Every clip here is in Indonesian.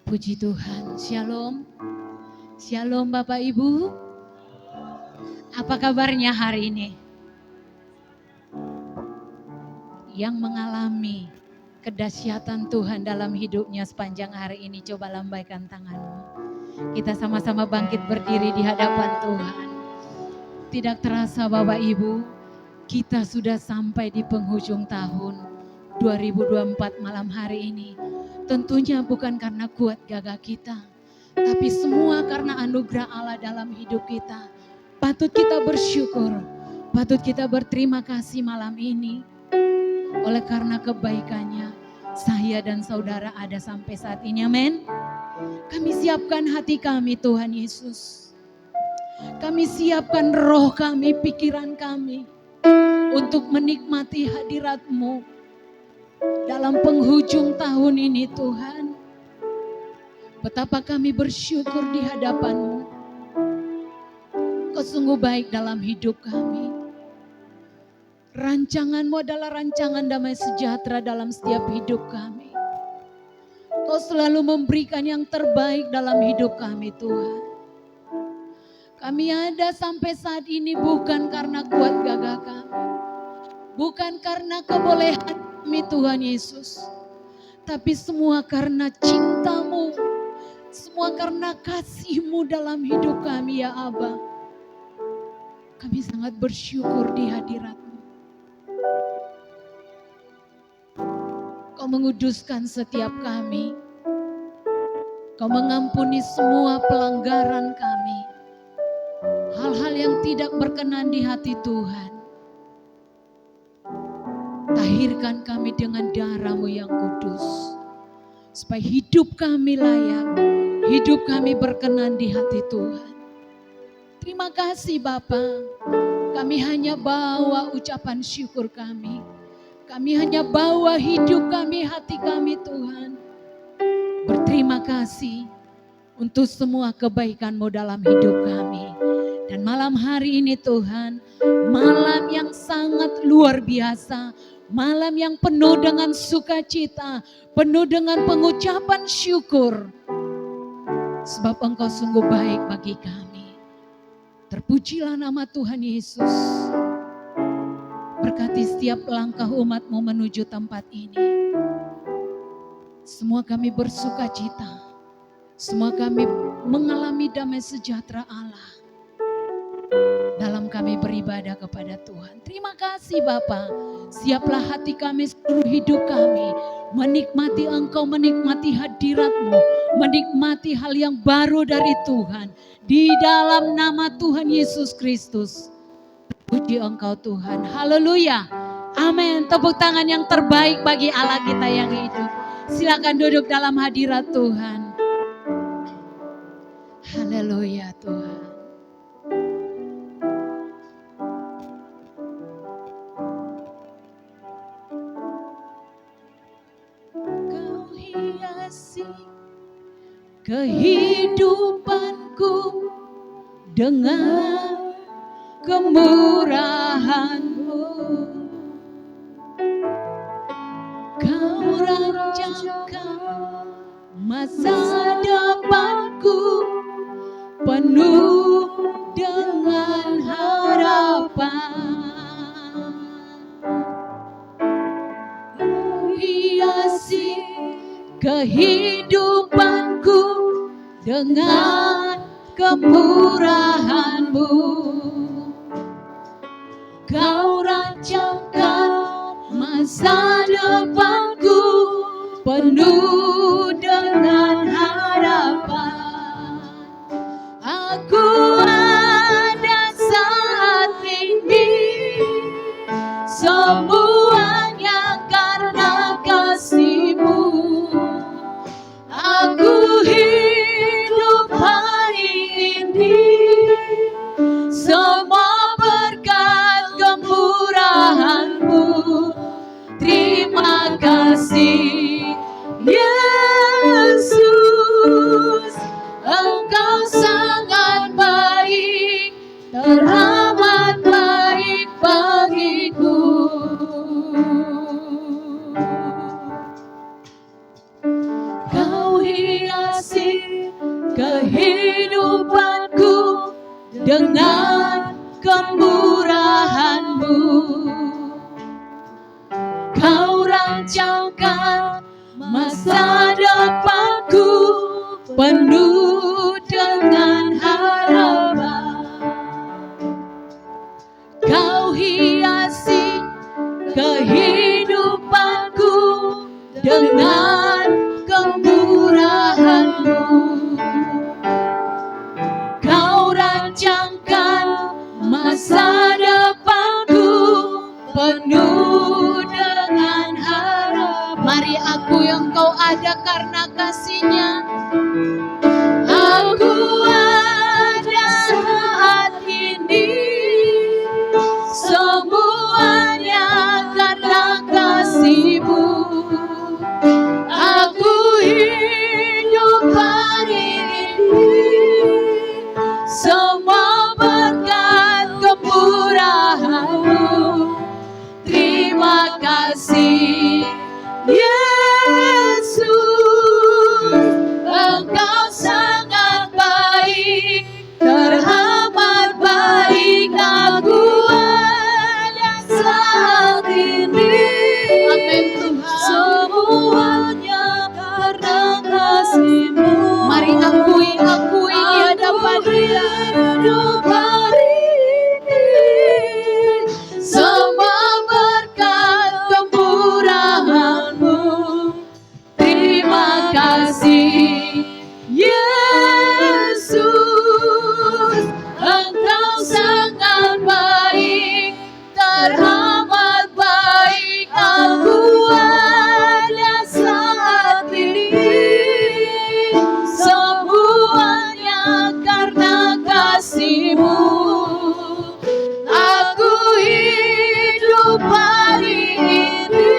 Puji Tuhan, Shalom. Shalom Bapak Ibu. Apa kabarnya hari ini? Yang mengalami kedahsyatan Tuhan dalam hidupnya sepanjang hari ini, coba lambaikan tanganmu. Kita sama-sama bangkit berdiri di hadapan Tuhan. Tidak terasa Bapak Ibu, kita sudah sampai di penghujung tahun 2024 malam hari ini. Tentunya bukan karena kuat gagah kita, tapi semua karena anugerah Allah dalam hidup kita. Patut kita bersyukur, patut kita berterima kasih malam ini. Oleh karena kebaikannya, saya dan saudara ada sampai saat ini, amin. Kami siapkan hati kami Tuhan Yesus. Kami siapkan roh kami, pikiran kami, untuk menikmati hadirat-Mu dalam penghujung tahun ini Tuhan. Betapa kami bersyukur di hadapan-Mu. Kau sungguh baik dalam hidup kami. Rancangan-Mu adalah rancangan damai sejahtera dalam setiap hidup kami. Kau selalu memberikan yang terbaik dalam hidup kami Tuhan. Kami ada sampai saat ini bukan karena kuat gagah kami. Bukan karena kebolehan kami Tuhan Yesus. Tapi semua karena cinta-Mu. Semua karena kasih-Mu dalam hidup kami ya Aba. Kami sangat bersyukur di hadirat-Mu. Kau menguduskan setiap kami. Kau mengampuni semua pelanggaran kami. Hal-hal yang tidak berkenan di hati Tuhan. Tahirkan kami dengan darah-Mu yang kudus. Supaya hidup kami layak. Hidup kami berkenan di hati Tuhan. Terima kasih Bapa. Kami hanya bawa ucapan syukur kami. Kami hanya bawa hidup kami, hati kami Tuhan. Berterima kasih untuk semua kebaikan-Mu dalam hidup kami. Dan malam hari ini Tuhan, malam yang sangat luar biasa. Malam yang penuh dengan sukacita, penuh dengan pengucapan syukur. Sebab Engkau sungguh baik bagi kami. Terpujilah nama Tuhan Yesus. Berkati setiap langkah umat-Mu menuju tempat ini. Semua kami bersukacita. Semua kami mengalami damai sejahtera Allah. Dalam kami beribadah kepada Tuhan. Terima kasih Bapa. Siaplah hati kami, seluruh hidup kami. Menikmati Engkau, menikmati hadirat-Mu. Menikmati hal yang baru dari Tuhan. Di dalam nama Tuhan Yesus Kristus. Puji Engkau Tuhan. Haleluya. Amin. Tepuk tangan yang terbaik bagi Allah kita yang hidup. Silakan duduk dalam hadirat Tuhan. Haleluya Tuhan. Kau hiasi kehidupanku dengan kemurahan-Mu. Kau rancangkan masa depanku penuh dengan harapan. Kau hiasi kehidupanku dengan kemurahan-Mu. Kau rancangkan masa depanku penuh dengan harapan. Aku ada saat ini, semuanya karena kasih-Mu. Aku hidup hari ini, semua berkat kemurahan-Mu. Terima kasih Yesus, Engkau sangat baik, teramat baik bagiku. Kau hiasi masa depanku penuh dengan harapan. Kau hiasi kehidupanku dengan kemurahan-Mu. Kau rancangkan masa depanku penuh dengan harapan. Mari aku yang Kau ada karena kasih-Nya. Aku ada saat ini, semuanya karena kasih-Mu. Aku hidup hari ini, semua berkat kemurahan-Mu. Terima kasih Yesus, Engkau sangat baik, teramat baik. Aku ada saat ini, amin Tuhan, semuanya karena kasih-Mu. Mari akui di hadapan Dia. Hidup hari ini, semua berkat kemurahan-Mu. Terima kasih Yesus, Engkau sangat baik, teramat baik. Aku ada saat ini, semuanya karena kasih-Mu. Aku hidup hari ini,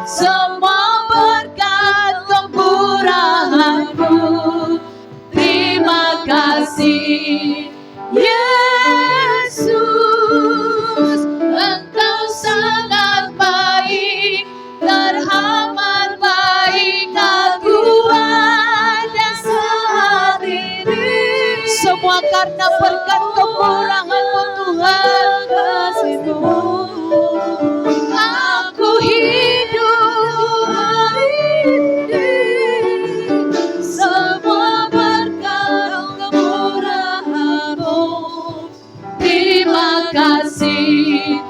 semua berkat kemurahan-Mu. Terima kasih Yesus, Engkau sangat baik, teramat baik. Aku ada saat ini, semua karena berkat kemurahan-Mu Tuhan, kasih-Mu. Aku hidup hari ini, semua berkat kemurahan-Mu. Terima kasih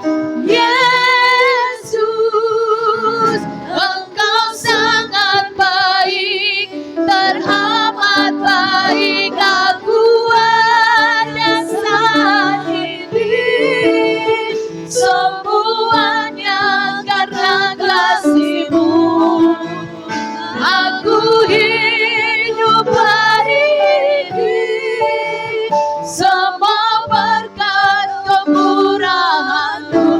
Yesus, Engkau sangat baik, teramat baik. Aku ada saat ini, semuanya karena kasih-Mu. Aku hidup hari ini, semua berkat kemurahan-Mu.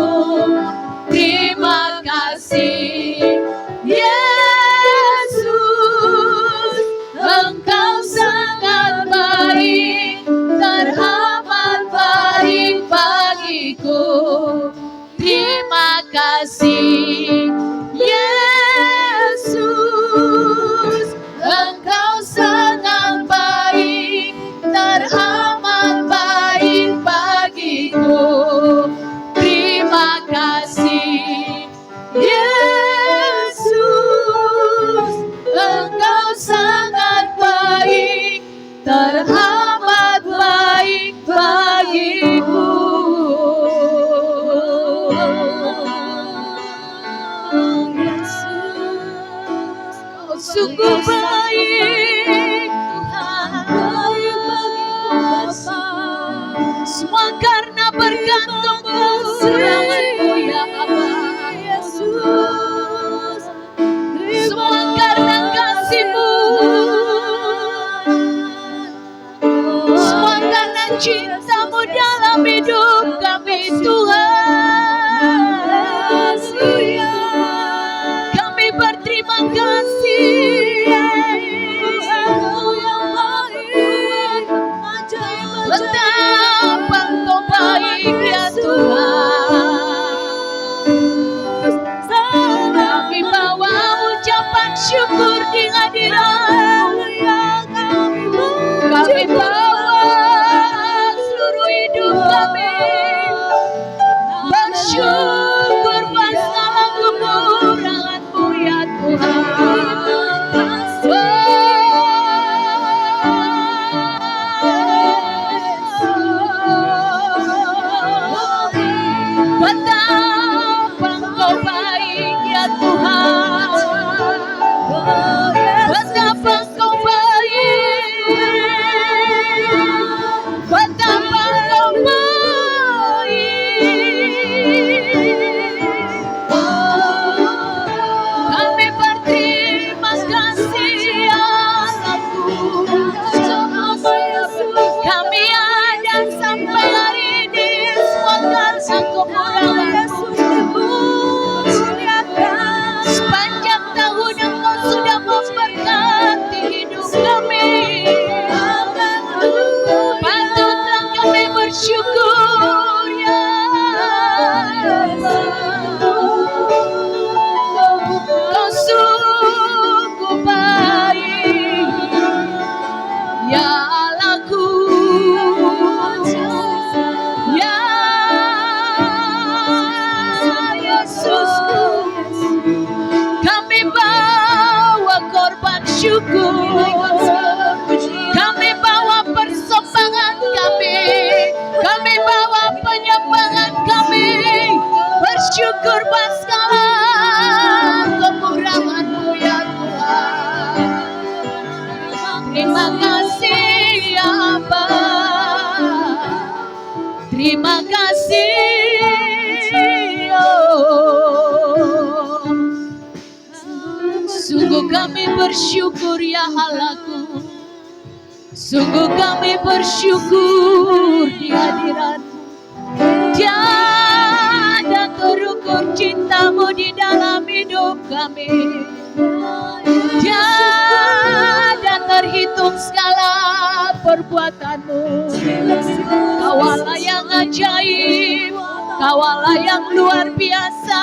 Terima kasih Yesus, Engkau sangat baik, teramat baik bagiku. Terima kasih Yesus, Engkau sangat baik, teramat baik bagiku. Terima kasih Yesus, Engkau sangat baik, teramat baik bagiku. Kau sungguh baik, Tuhan, baik bagiku Bapa. Semua karena berkat kemurahan-Mu ya Allah Yesus. Semua karena kasih-Mu, semua karena cinta-Mu dalam hidup kami Tuhan. Kami berterima kasih, Engkau yang baik, betapa Engkau baik ya Tuhan. kemurahan-Mu. Sepanjang tahun Engkau sudah memberkati hidup kami. Patutlah kami bersyukur ya Allah. Kau sungguh baik ya Allahku, ya Yesusku. Kami bawa korban syukur, kami bawa persembahan kami bawa penyembahan kami, bersyukur segala kemurahan-Mu ya Tuhan. Terima kasih ya Aba, terima kasih oh. Sungguh kami bersyukur ya Allahku, sungguh kami bersyukur di hadirat-Mu. Tiada terukur cinta-Mu di dalam hidup kami, tiada terhitung segala perbuatan-Mu. Kau Allah yang ajaib, Kau Allah yang luar biasa,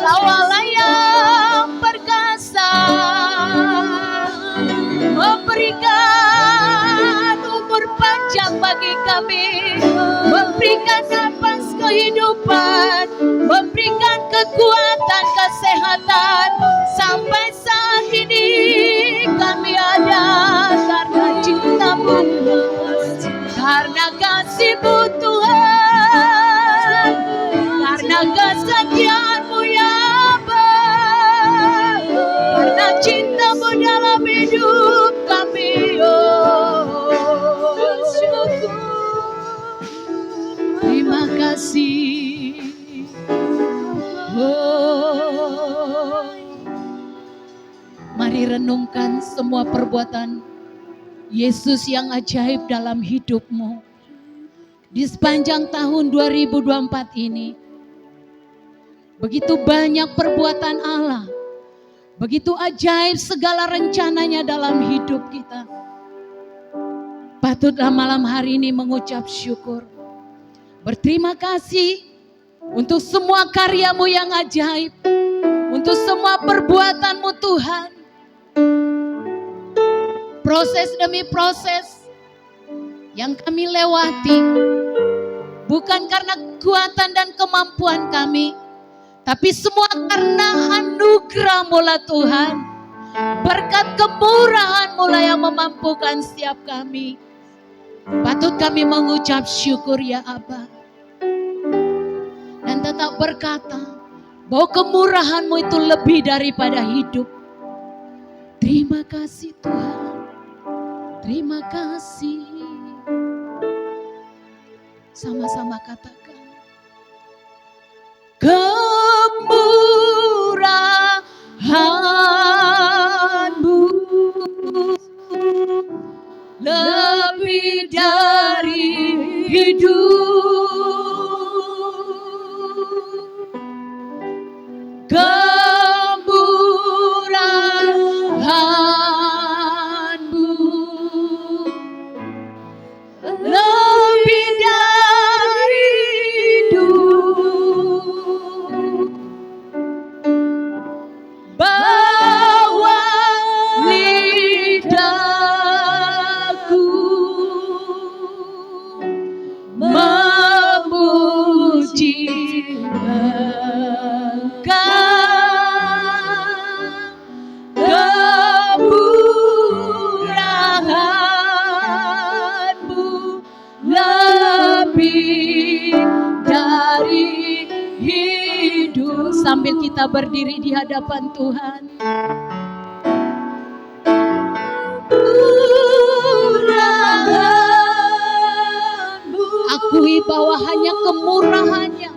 Kau Allah yang perkasa, memberikan umur panjang bagi kami, memberikan nafas kehidupan, memberikan kekuatan, kesehatan. Sampai saat ini kami ada karena cinta-Mu, karena kasih-Mu Tuhan, karena kesetiaan-Mu ya Aba, karena cinta-Mu dalam hidup kami oh. Terima kasih oh. Mari renungkan semua perbuatan Yesus yang ajaib dalam hidupmu. Di sepanjang tahun 2024 ini, begitu banyak perbuatan Allah, begitu ajaib segala rencananya dalam hidup kita. Patutlah malam hari ini mengucap syukur, berterima kasih untuk semua karya-Mu yang ajaib, untuk semua perbuatan-Mu Tuhan. Proses demi proses yang kami lewati, bukan karena kekuatan dan kemampuan kami, tapi semua karena anugerah-Mu lah Tuhan. Berkat kemurahan-Mu lah yang memampukan setiap kami. Patut kami mengucap syukur ya Aba, dan tetap berkata bahwa kemurahan-Mu itu lebih daripada hidup. Terima kasih Tuhan, terima kasih. Sama-sama katakan, kemurahan-Mu lebih dari hidup, kemurahan-Mu lebih dari hidup. Bawa lidahku memuji kemurahan-Mu lebih dari hidup. Sambil kita berdiri di hadapan Tuhan, akui bahwa hanya kemurahan-Nya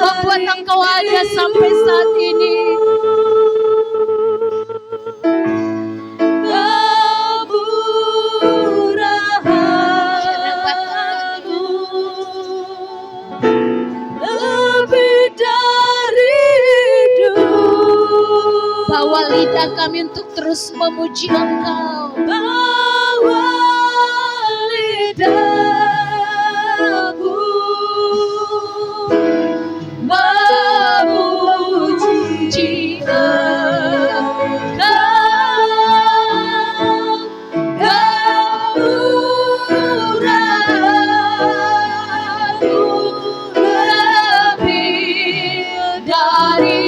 membuat engkau ada sampai saat ini. lidah kami untuk terus memuji Engkau. Bawa lidahku memuji Engkau, kemurahan-Mu lebih dari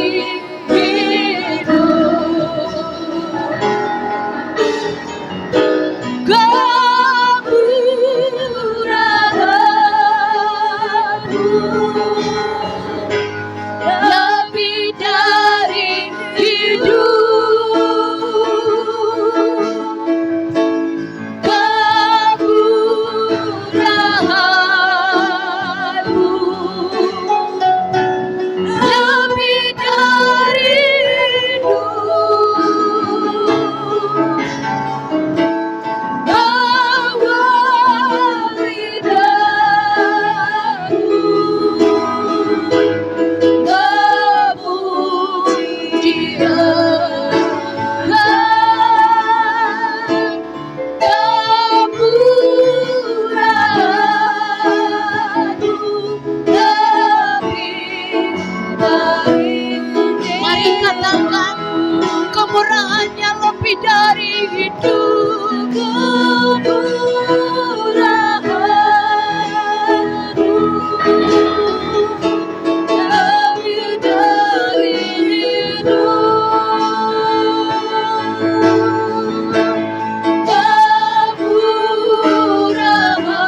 lebih dari hidup, kemurahan-Mu lebih dari hidup. Bawa lidahku memuji Engkau, kemurahan-Mu lebih dari. Mari katakan, kemurahan-Nya lebih dari hidup, kemurahan-Mu lebih dari hidup, kemurahan-Mu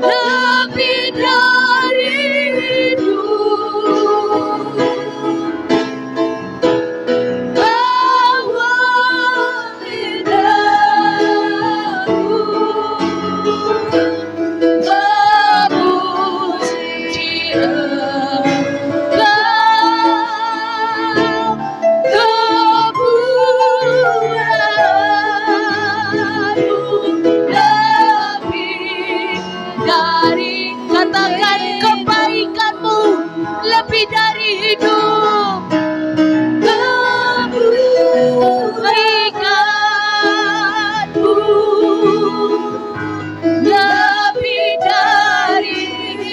lebih dari hidup. Bawa lidahku memuji Engkau, kemurahan-Mu lebih dari. Katakan, kebaikan-Mu lebih dari hidup, kebaikan-Mu lebih dari.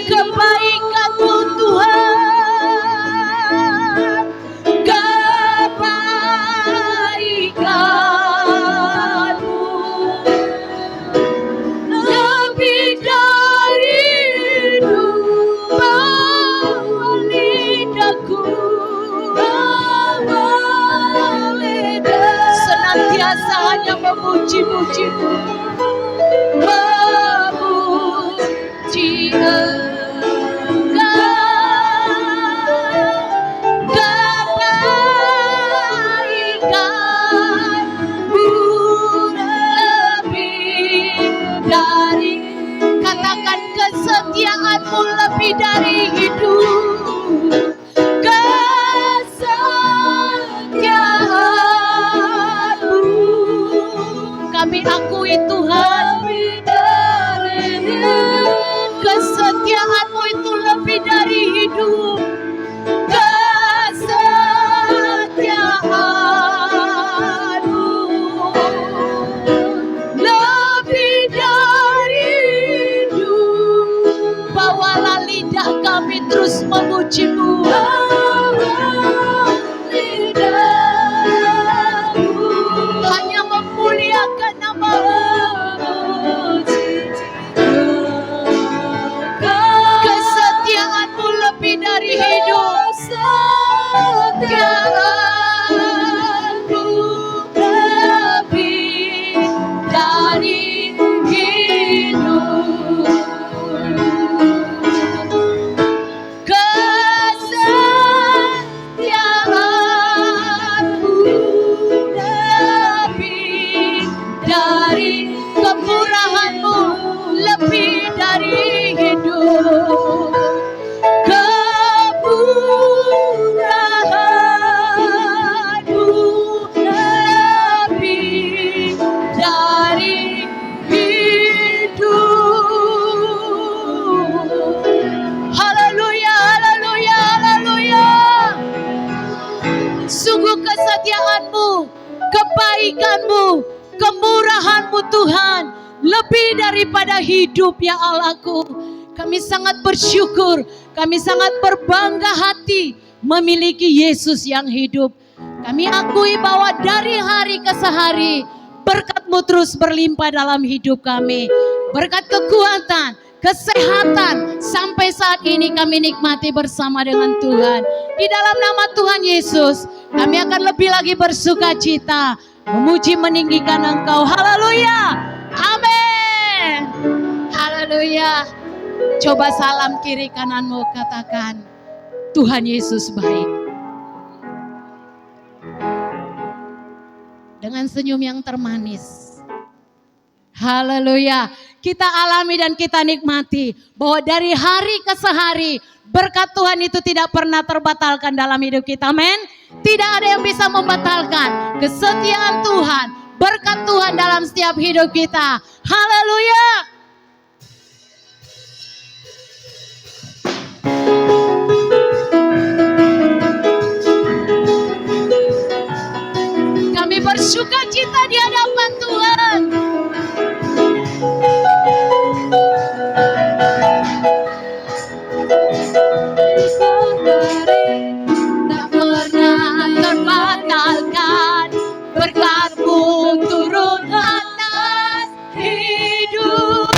Kebaikan-Mu Tuhan, kebaikan-Mu lebih dari hidup. Bawa lidahku, bawa lidah, senantiasa hanya memuji-muji-Mu, memuji Engkau, kebaikan-Mu lebih dari. Katakan, kesetiaan-Mu lebih dari hidup, kesetiaan-Mu kami akui Tuhan, kesetiaan-Mu itu lebih dari hidup, kesetiaan-Mu lebih dari hidup. Bawalah lidah kami terus memuji Tuhan lebih daripada hidup ya Allahku. Kami sangat bersyukur, kami sangat berbangga hati memiliki Yesus yang hidup. Kami akui bahwa dari hari ke hari berkat-Mu terus berlimpah dalam hidup kami. Berkat kekuatan, kesehatan sampai saat ini kami nikmati bersama dengan Tuhan. Di dalam nama Tuhan Yesus kami akan lebih lagi bersuka cita, memuji meninggikan Engkau. Haleluya, amin, haleluya. Coba salam kiri kananmu, katakan Tuhan Yesus baik. Dengan senyum yang termanis. Haleluya. Kita alami dan kita nikmati bahwa dari hari ke hari berkat Tuhan itu tidak pernah terbatalkan dalam hidup kita. Amin. Tidak ada yang bisa membatalkan kesetiaan Tuhan, berkat Tuhan dalam setiap hidup kita. Haleluya. Kami bersuka cita di hadapan Tuhan. Tak pernah terbatalkan berkat-Mu turun atas hidup.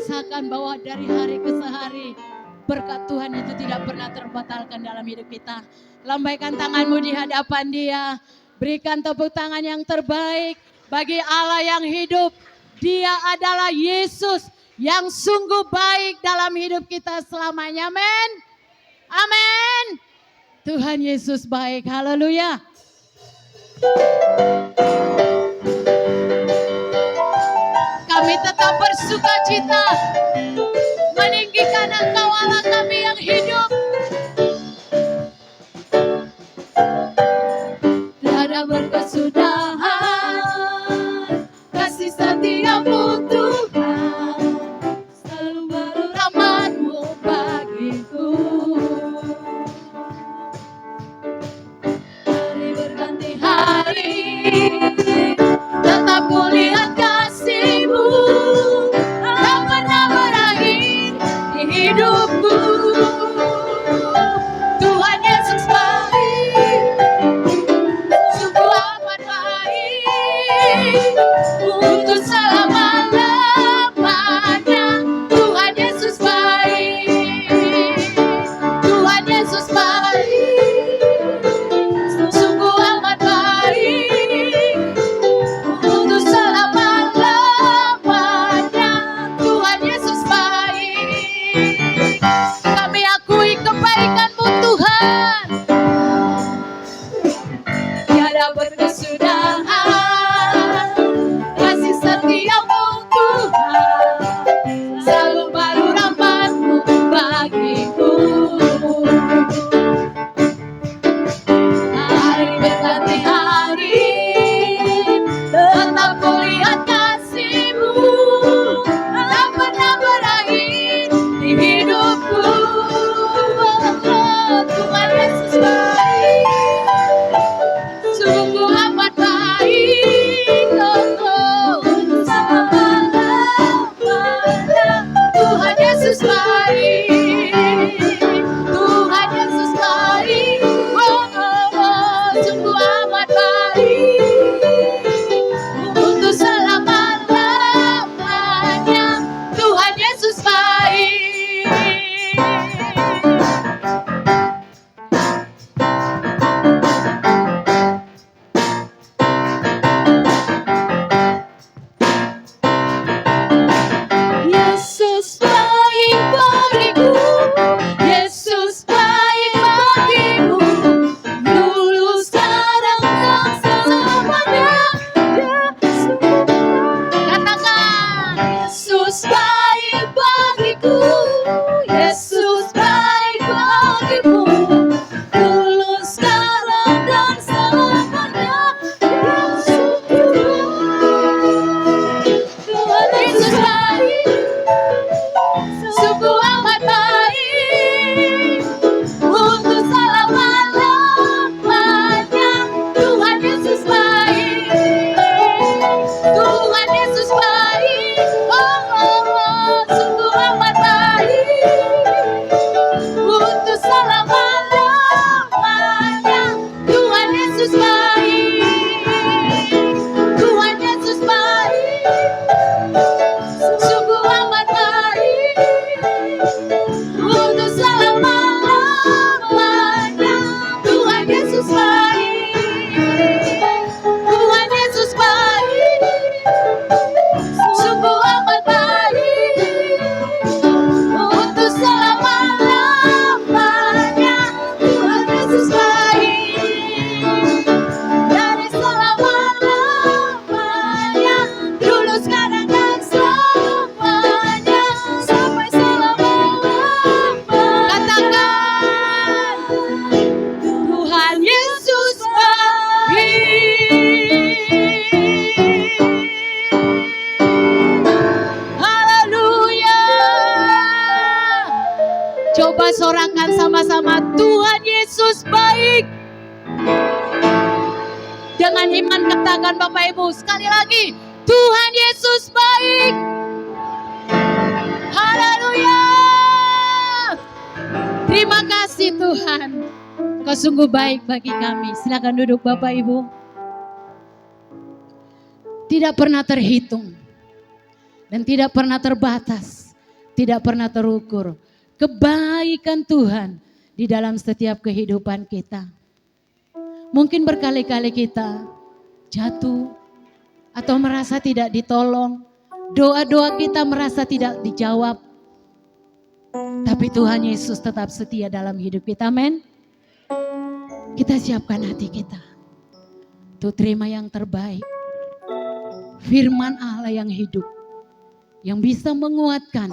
rasakan bahwa dari hari ke hari berkat Tuhan itu tidak pernah terbatalkan dalam hidup kita. Lambaikan tanganmu di hadapan Dia. Berikan tepuk tangan yang terbaik bagi Allah yang hidup. Dia adalah Yesus yang sungguh baik dalam hidup kita selamanya. Amin. Amin. Tuhan Yesus baik. Haleluya. Kami tetap bersuka cita meninggikan Engkau Allah kami yang hidup. Tiada berkesudahan kasih setiamu Tuhan, selalu baru rahmat-Mu bagiku. Hari berganti hari tetap kulihat kasih-Mu, tak pernah berakhir di hidupku. Tuhan Yesus baik, sungguh amat baik, untuk selama-lamanya. Tuhan Yesus baik, Tuhan Yesus baik, sungguh amat baik, untuk selama-lamanya. Tuhan Yesus baik. Kami akui kebaikan-Mu Tuhan, tiada berkesudahan kasih setia-Mu Tuhan, selalu baru rahmat-Mu bagiku. Hari berganti hari tetap kulihat kasih-Mu, tak pernah berakhir di hidupku. Tuhan Yesus baik, sungguh amat baik, untuk selama-lamanya. Tuhan Yesus baik, Tuhan Yesus baik, sungguh amat baik, untuk selama-lamanya. Tuhan Yesus baik. Yesus baik bagiku, Yesus baik bagiku, dulu sekarang dan selamanya. Katakan, Yesus baik bagiku, Yesus baik bagiku, dulu sekarang dan selamanya. Tuhan Yesus baik, sungguh amat baik, untuk selama-lamanya. Tuhan Yesus baik, Tuhan Yesus baik, sungguh amat baik, untuk selama-lamanya. Tuhan Yesus baik, Tuhan Yesus baik, sungguh amat baik, untuk selama-lamanya. Tuhan Yesus baik, Tuhan Yesus baik, sungguh amat baik, untuk selama-lamanya. Tuhan Yesus baik, dari selama-lamanya, dulu sekarang dan selamanya, sampai selama-lamanya. Katakan, Tuhan Yesus baik. Haleluya. Coba sorakan sama-sama, Tuhan Yesus baik. Dengan iman katakan Bapak Ibu sekali lagi, Tuhan Yesus baik. Haleluya. Terima kasih Tuhan, Kau sungguh baik bagi kami. Silakan duduk Bapak Ibu. Tidak pernah terhitung dan tidak pernah terbatas tidak pernah terukur. Kebaikan Tuhan di dalam setiap kehidupan kita. Mungkin berkali-kali kita jatuh atau merasa tidak ditolong. Doa-doa kita merasa tidak dijawab. Tapi Tuhan Yesus tetap setia dalam hidup kita. Amin. Kita siapkan hati kita untuk terima yang terbaik. Firman Allah yang hidup, yang bisa menguatkan,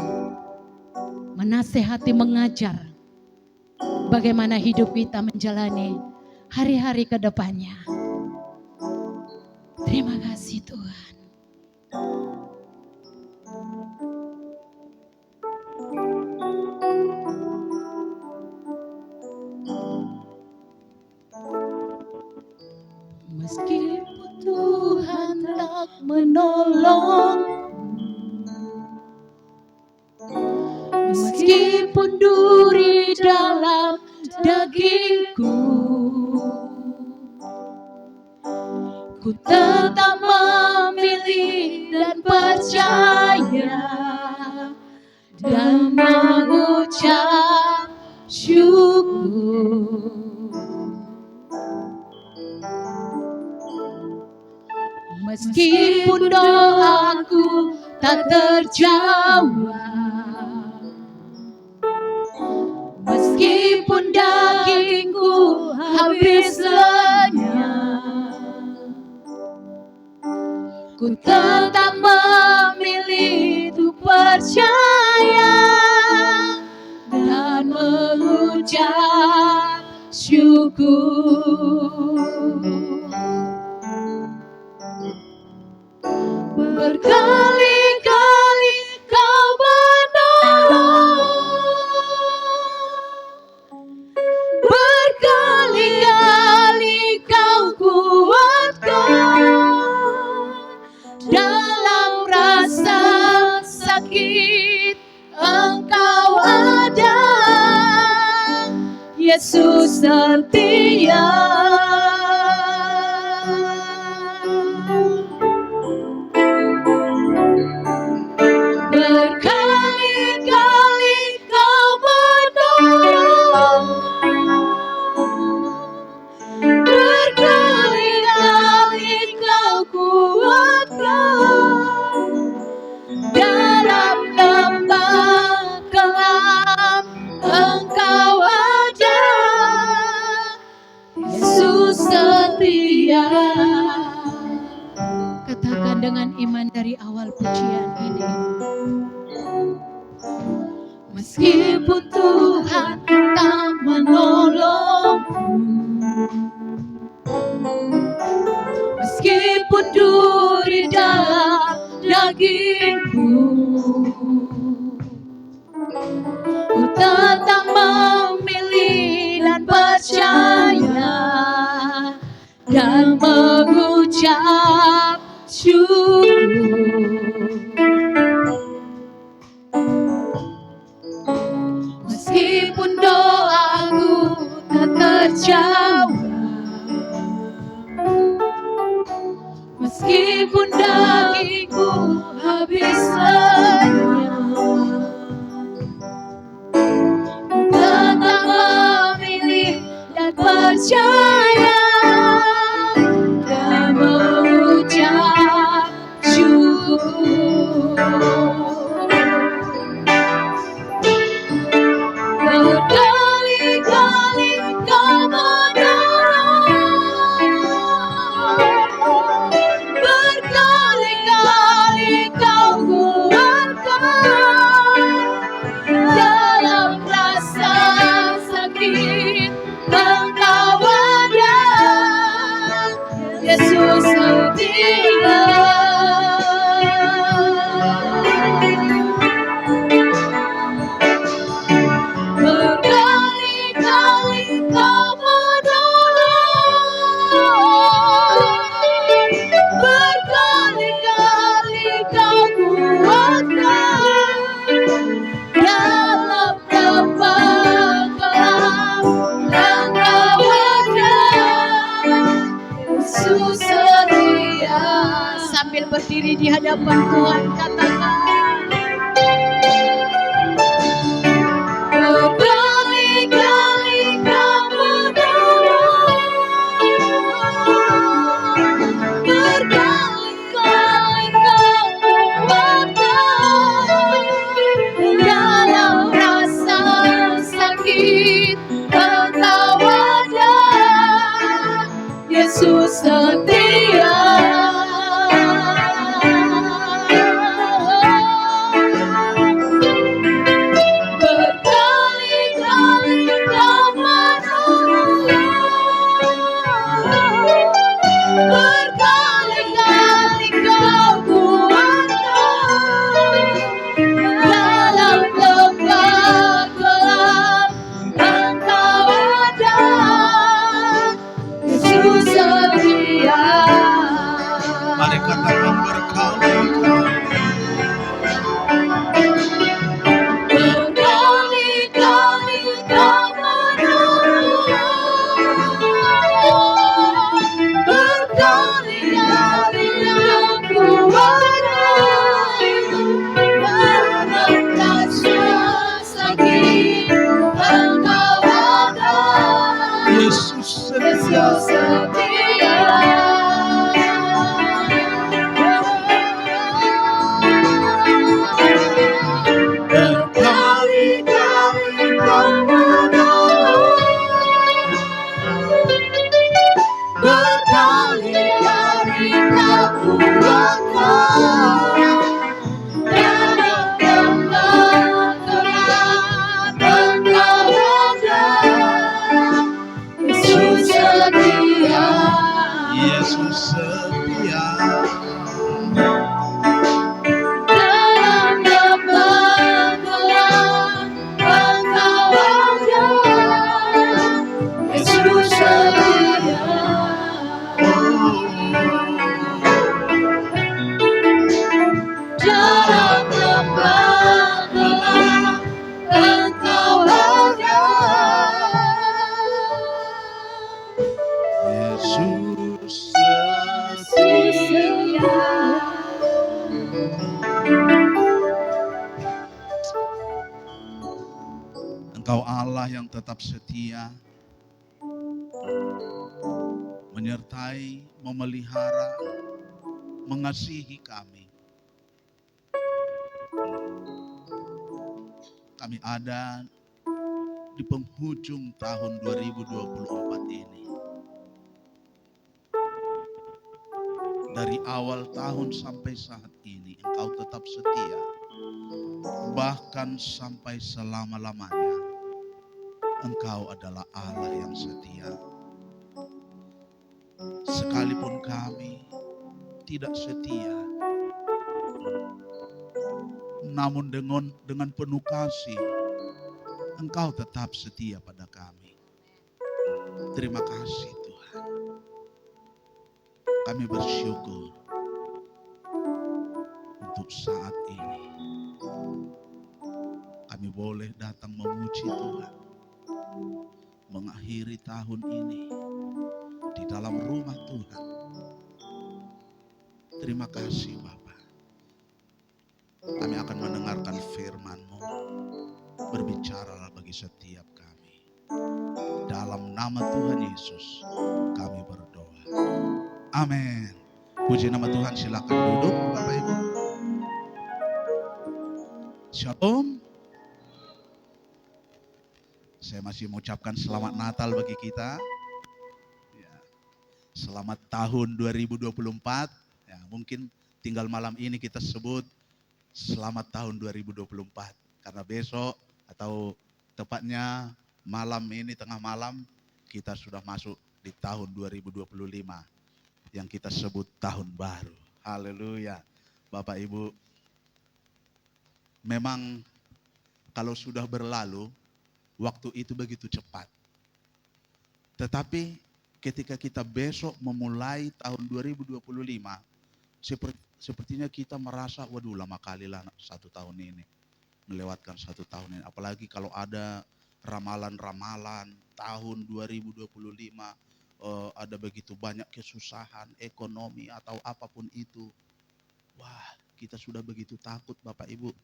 menasehati, mengajar bagaimana hidup kita menjalani hari-hari ke depannya. Terima kasih Tuhan. Meskipun Tuhan tak menolong, meskipun duri dalam dagingku, ku tetap memilih dan percaya dan mengucap syukur. Meskipun doaku tak terjawab, meskipun dagingku habis lenyap, ku tetap memilih untuk percaya dan mengucap syukur. Berkali-kali kau menolong, berkali-kali kau kuatkan, dalam rasa sakit Engkau ada, Yesus setia. Berkali-kali kau menolong, berkali-kali kau kuatkan, dalam lembah kelam Engkau ada, Yesus setia. Katakan dengan iman dari awal pujian ini. Meskipun Tuhan tak menolongku, meskipun duri dalam dagingku, ku tetap memilih dan percaya dan mengucap syukur. Meskipun doaku tak terjawab, meskipun dagingku habis lenyap, ku tetap memilih dan percaya dan mengucap syukur. Berkali-kali kau menolong, berkali-kali kau kuatkan, dalam rasa sakit Engkau ada, Yesus setia. Berkali-kali kau menolong, berkali-kali kau kuatkan, dalam lembah kelam Engkau ada, Yesus setia. Sambil berdiri di hadapan Tuhan, katakan setia. Berkali-kali kau menolong, berkali-kali kau kuatkan dalam lembah gelap. Engkau ada, Yesus setia. Mari katakan berkali-kali. Berkali-kali kau menolong, berkali-kali kau kuatkan dalam rasa sakit. Engkau ada, Yesus setia. Yesus setia. Berkali-kali kau menolong, berkali-kali kau kuatkan dalam lembah gelap. Engkau ada, Yesus setia. Yesus setia. Dalam lembah gelap, Engkau ada, Yesus setia. Dalam lembah gelap, Engkau ada, Yesus Yesus setia. setia. Engkau Allah yang tetap setia, menyertai, memelihara, mengasihi kami. Kami ada di penghujung tahun 2024 ini. Dari awal tahun sampai saat ini, Engkau tetap setia. Bahkan sampai selama-lamanya, Engkau adalah Allah yang setia. Sekalipun kami tidak setia, namun dengan penuh kasih, Engkau tetap setia pada kami. Terima kasih Tuhan. Kami bersyukur untuk saat ini. Kami boleh datang memuji Tuhan. Mengakhiri tahun ini di dalam rumah Tuhan. Terima kasih Bapa. Kami akan mendengarkan firman-Mu. Berbicaralah bagi setiap kami. Dalam nama Tuhan Yesus kami berdoa. Amin. Puji nama Tuhan, silakan duduk Bapak Ibu. Shalom. Saya masih mengucapkan selamat Natal bagi kita. Ya. Selamat tahun 2024. Ya, mungkin tinggal malam ini kita sebut selamat tahun 2024. Karena besok atau tepatnya malam ini, tengah malam, kita sudah masuk di tahun 2025. Yang kita sebut tahun baru. Haleluya. Bapak Ibu, memang kalau sudah berlalu, waktu itu begitu cepat. Tetapi ketika kita besok memulai tahun 2025, sepertinya kita merasa, waduh lama kali lah 1 tahun ini. Melewatkan 1 tahun ini. Apalagi kalau ada ramalan-ramalan tahun 2025, ada begitu banyak kesusahan ekonomi atau apapun itu. Wah, kita sudah begitu takut Bapak Ibu.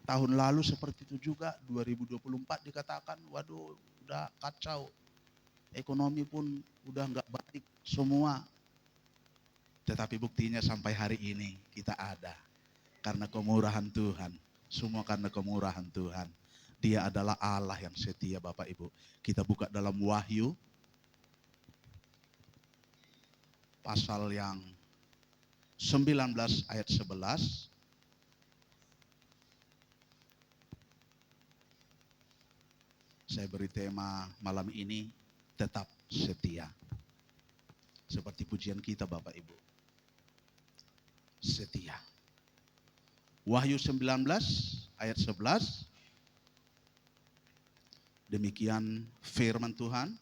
Tahun lalu seperti itu juga, 2024 dikatakan, waduh udah kacau. Ekonomi pun udah nggak baik semua. Tetapi buktinya sampai hari ini kita ada. Karena kemurahan Tuhan. Semua karena kemurahan Tuhan. Dia adalah Allah yang setia Bapak Ibu. Kita buka dalam Wahyu pasal yang 19 ayat 11. Saya beri tema malam ini, tetap setia. Seperti pujian kita Bapak Ibu. Setia. Wahyu 19 ayat 11. Demikian firman Tuhan.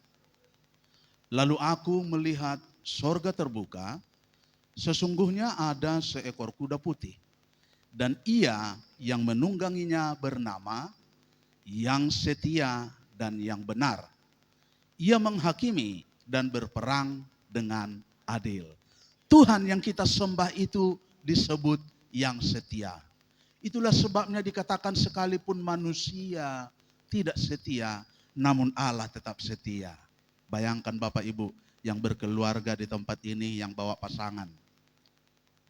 Lalu aku melihat sorga terbuka, sesungguhnya ada seekor kuda putih, dan ia yang menungganginya bernama Yang Setia dan Yang Benar. Ia menghakimi dan berperang dengan adil. Tuhan yang kita sembah itu disebut Yang Setia. Itulah sebabnya dikatakan sekalipun manusia tidak setia, namun Allah tetap setia. Bayangkan Bapak Ibu yang berkeluarga di tempat ini, yang bawa pasangan.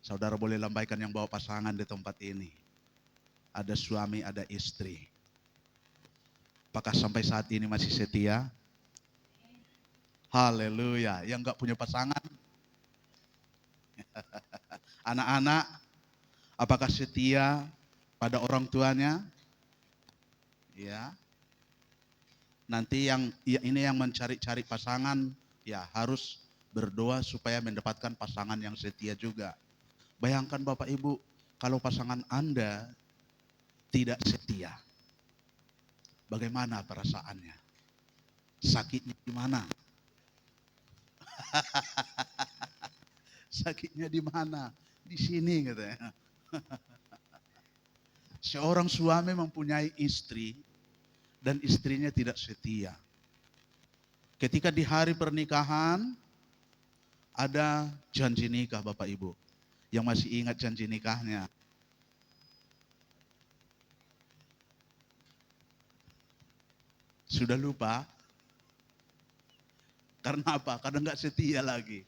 Saudara boleh lambaikan yang bawa pasangan di tempat ini. Ada suami, ada istri. Apakah sampai saat ini masih setia? Haleluya. Yang enggak punya pasangan? Anak-anak, apakah setia pada orang tuanya? Ya. Nanti ini yang mencari-cari pasangan, ya harus berdoa supaya mendapatkan pasangan yang setia juga. Bayangkan Bapak Ibu, kalau pasangan Anda tidak setia, bagaimana perasaannya? Sakitnya di mana? Sakitnya di mana? Di sini katanya. Seorang suami mempunyai istri dan istrinya tidak setia. Ketika di hari pernikahan ada janji nikah Bapak Ibu. Yang masih ingat janji nikahnya? Sudah lupa? Karena apa? Karena nggak setia lagi.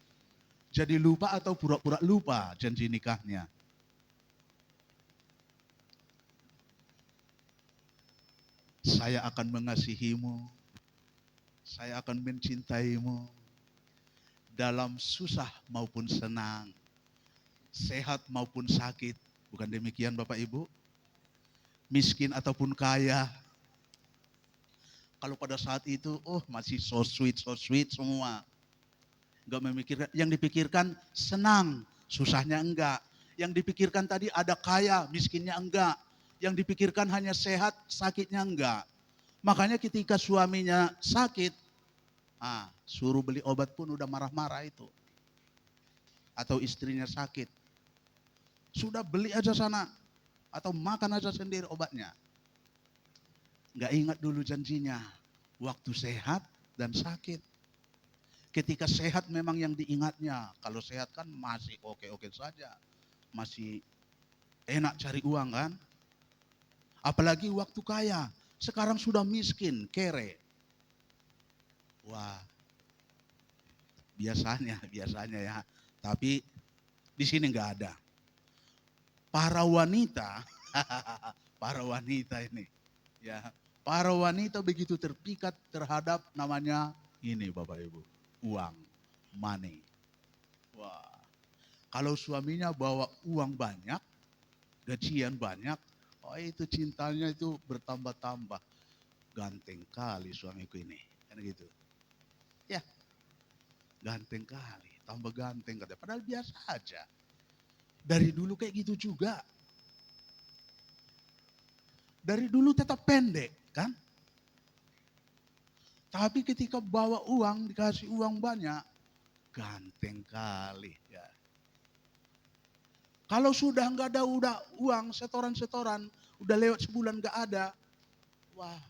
Jadi lupa atau pura-pura lupa janji nikahnya. Saya akan mengasihimu, saya akan mencintaimu dalam susah maupun senang, sehat maupun sakit. Bukan demikian Bapak Ibu? Miskin ataupun kaya. Kalau pada saat itu, masih so sweet semua. Enggak memikirkan, yang dipikirkan senang, susahnya enggak. Yang dipikirkan tadi ada kaya, miskinnya enggak. Yang dipikirkan hanya sehat, sakitnya enggak. Makanya ketika suaminya sakit, suruh beli obat pun udah marah-marah itu. Atau istrinya sakit, sudah beli aja sana. Atau makan aja sendiri obatnya. Enggak ingat dulu janjinya, waktu sehat dan sakit. Ketika sehat memang yang diingatnya. Kalau sehat kan masih oke-oke saja. Masih enak cari uang kan. Apalagi waktu kaya, sekarang sudah miskin, kere. Wah, biasanya ya. Tapi di sini nggak ada. Para wanita, para wanita ini, ya, para wanita begitu terpikat terhadap namanya ini Bapak Ibu, uang, money. Wah, kalau suaminya bawa uang banyak, gajian banyak, itu cintanya itu bertambah-tambah. Ganteng kali suamiku ini, kan gitu. Ya, ganteng kali, tambah ganteng katanya. Padahal biasa aja. Dari dulu kayak gitu juga. Dari dulu tetap pendek, kan? Tapi ketika bawa uang, dikasih uang banyak, ganteng kali. Ya. Kalau sudah nggak ada uang, setoran-setoran, udah lewat sebulan nggak ada, wah.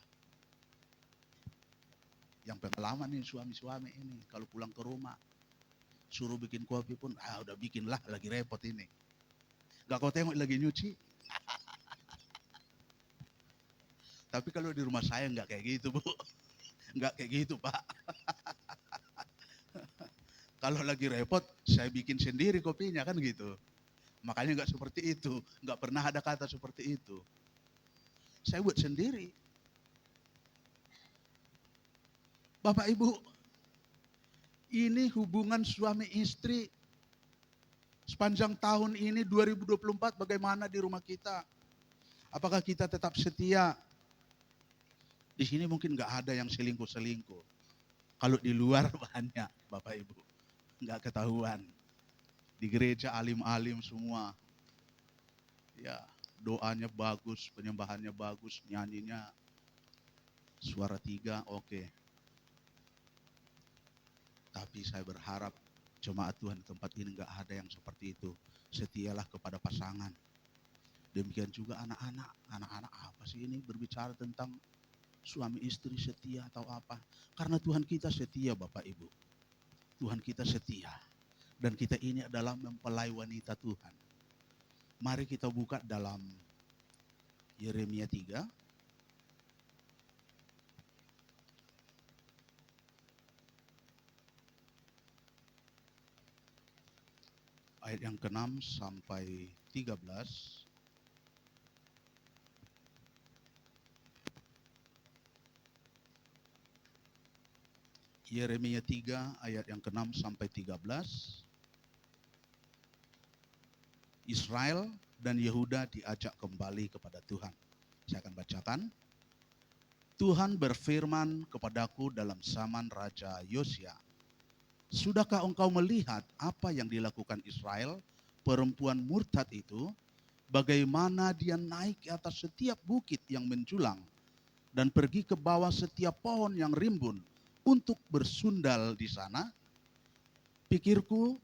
Yang pengalaman nih suami-suami ini, kalau pulang ke rumah, suruh bikin kopi pun, udah bikin lah, lagi repot ini. Gak kau tengok lagi nyuci. Tapi kalau di rumah saya nggak kayak gitu Bu, nggak kayak gitu Pak. Kalau lagi repot, saya bikin sendiri kopinya kan gitu. Makanya nggak seperti itu, nggak pernah ada kata seperti itu. Saya buat sendiri. Bapak Ibu, ini hubungan suami istri Sepanjang tahun ini 2024 bagaimana di rumah kita? Apakah kita tetap setia? Di sini mungkin nggak ada yang selingkuh-selingkuh. Kalau di luar banyak, Bapak Ibu. Nggak ketahuan. Di gereja alim-alim semua. Ya, doanya bagus, penyembahannya bagus, nyanyinya suara 3, oke. Tapi saya berharap jemaat Tuhan di tempat ini nggak ada yang seperti itu. Setialah kepada pasangan. Demikian juga anak-anak. Anak-anak apa sih ini berbicara tentang suami istri setia atau apa? Karena Tuhan kita setia, Bapak Ibu. Tuhan kita setia. Dan kita ini adalah mempelai wanita Tuhan. Mari kita buka dalam Yeremia 3. Ayat yang ke-6 sampai 13. Yeremia 3 ayat yang ke-6 sampai 13. Israel dan Yehuda diajak kembali kepada Tuhan. Saya akan bacakan. Tuhan berfirman kepadaku dalam zaman Raja Yosia, sudahkah engkau melihat apa yang dilakukan Israel, perempuan murtad itu, bagaimana dia naik ke atas setiap bukit yang menjulang dan pergi ke bawah setiap pohon yang rimbun untuk bersundal di sana? Pikirku,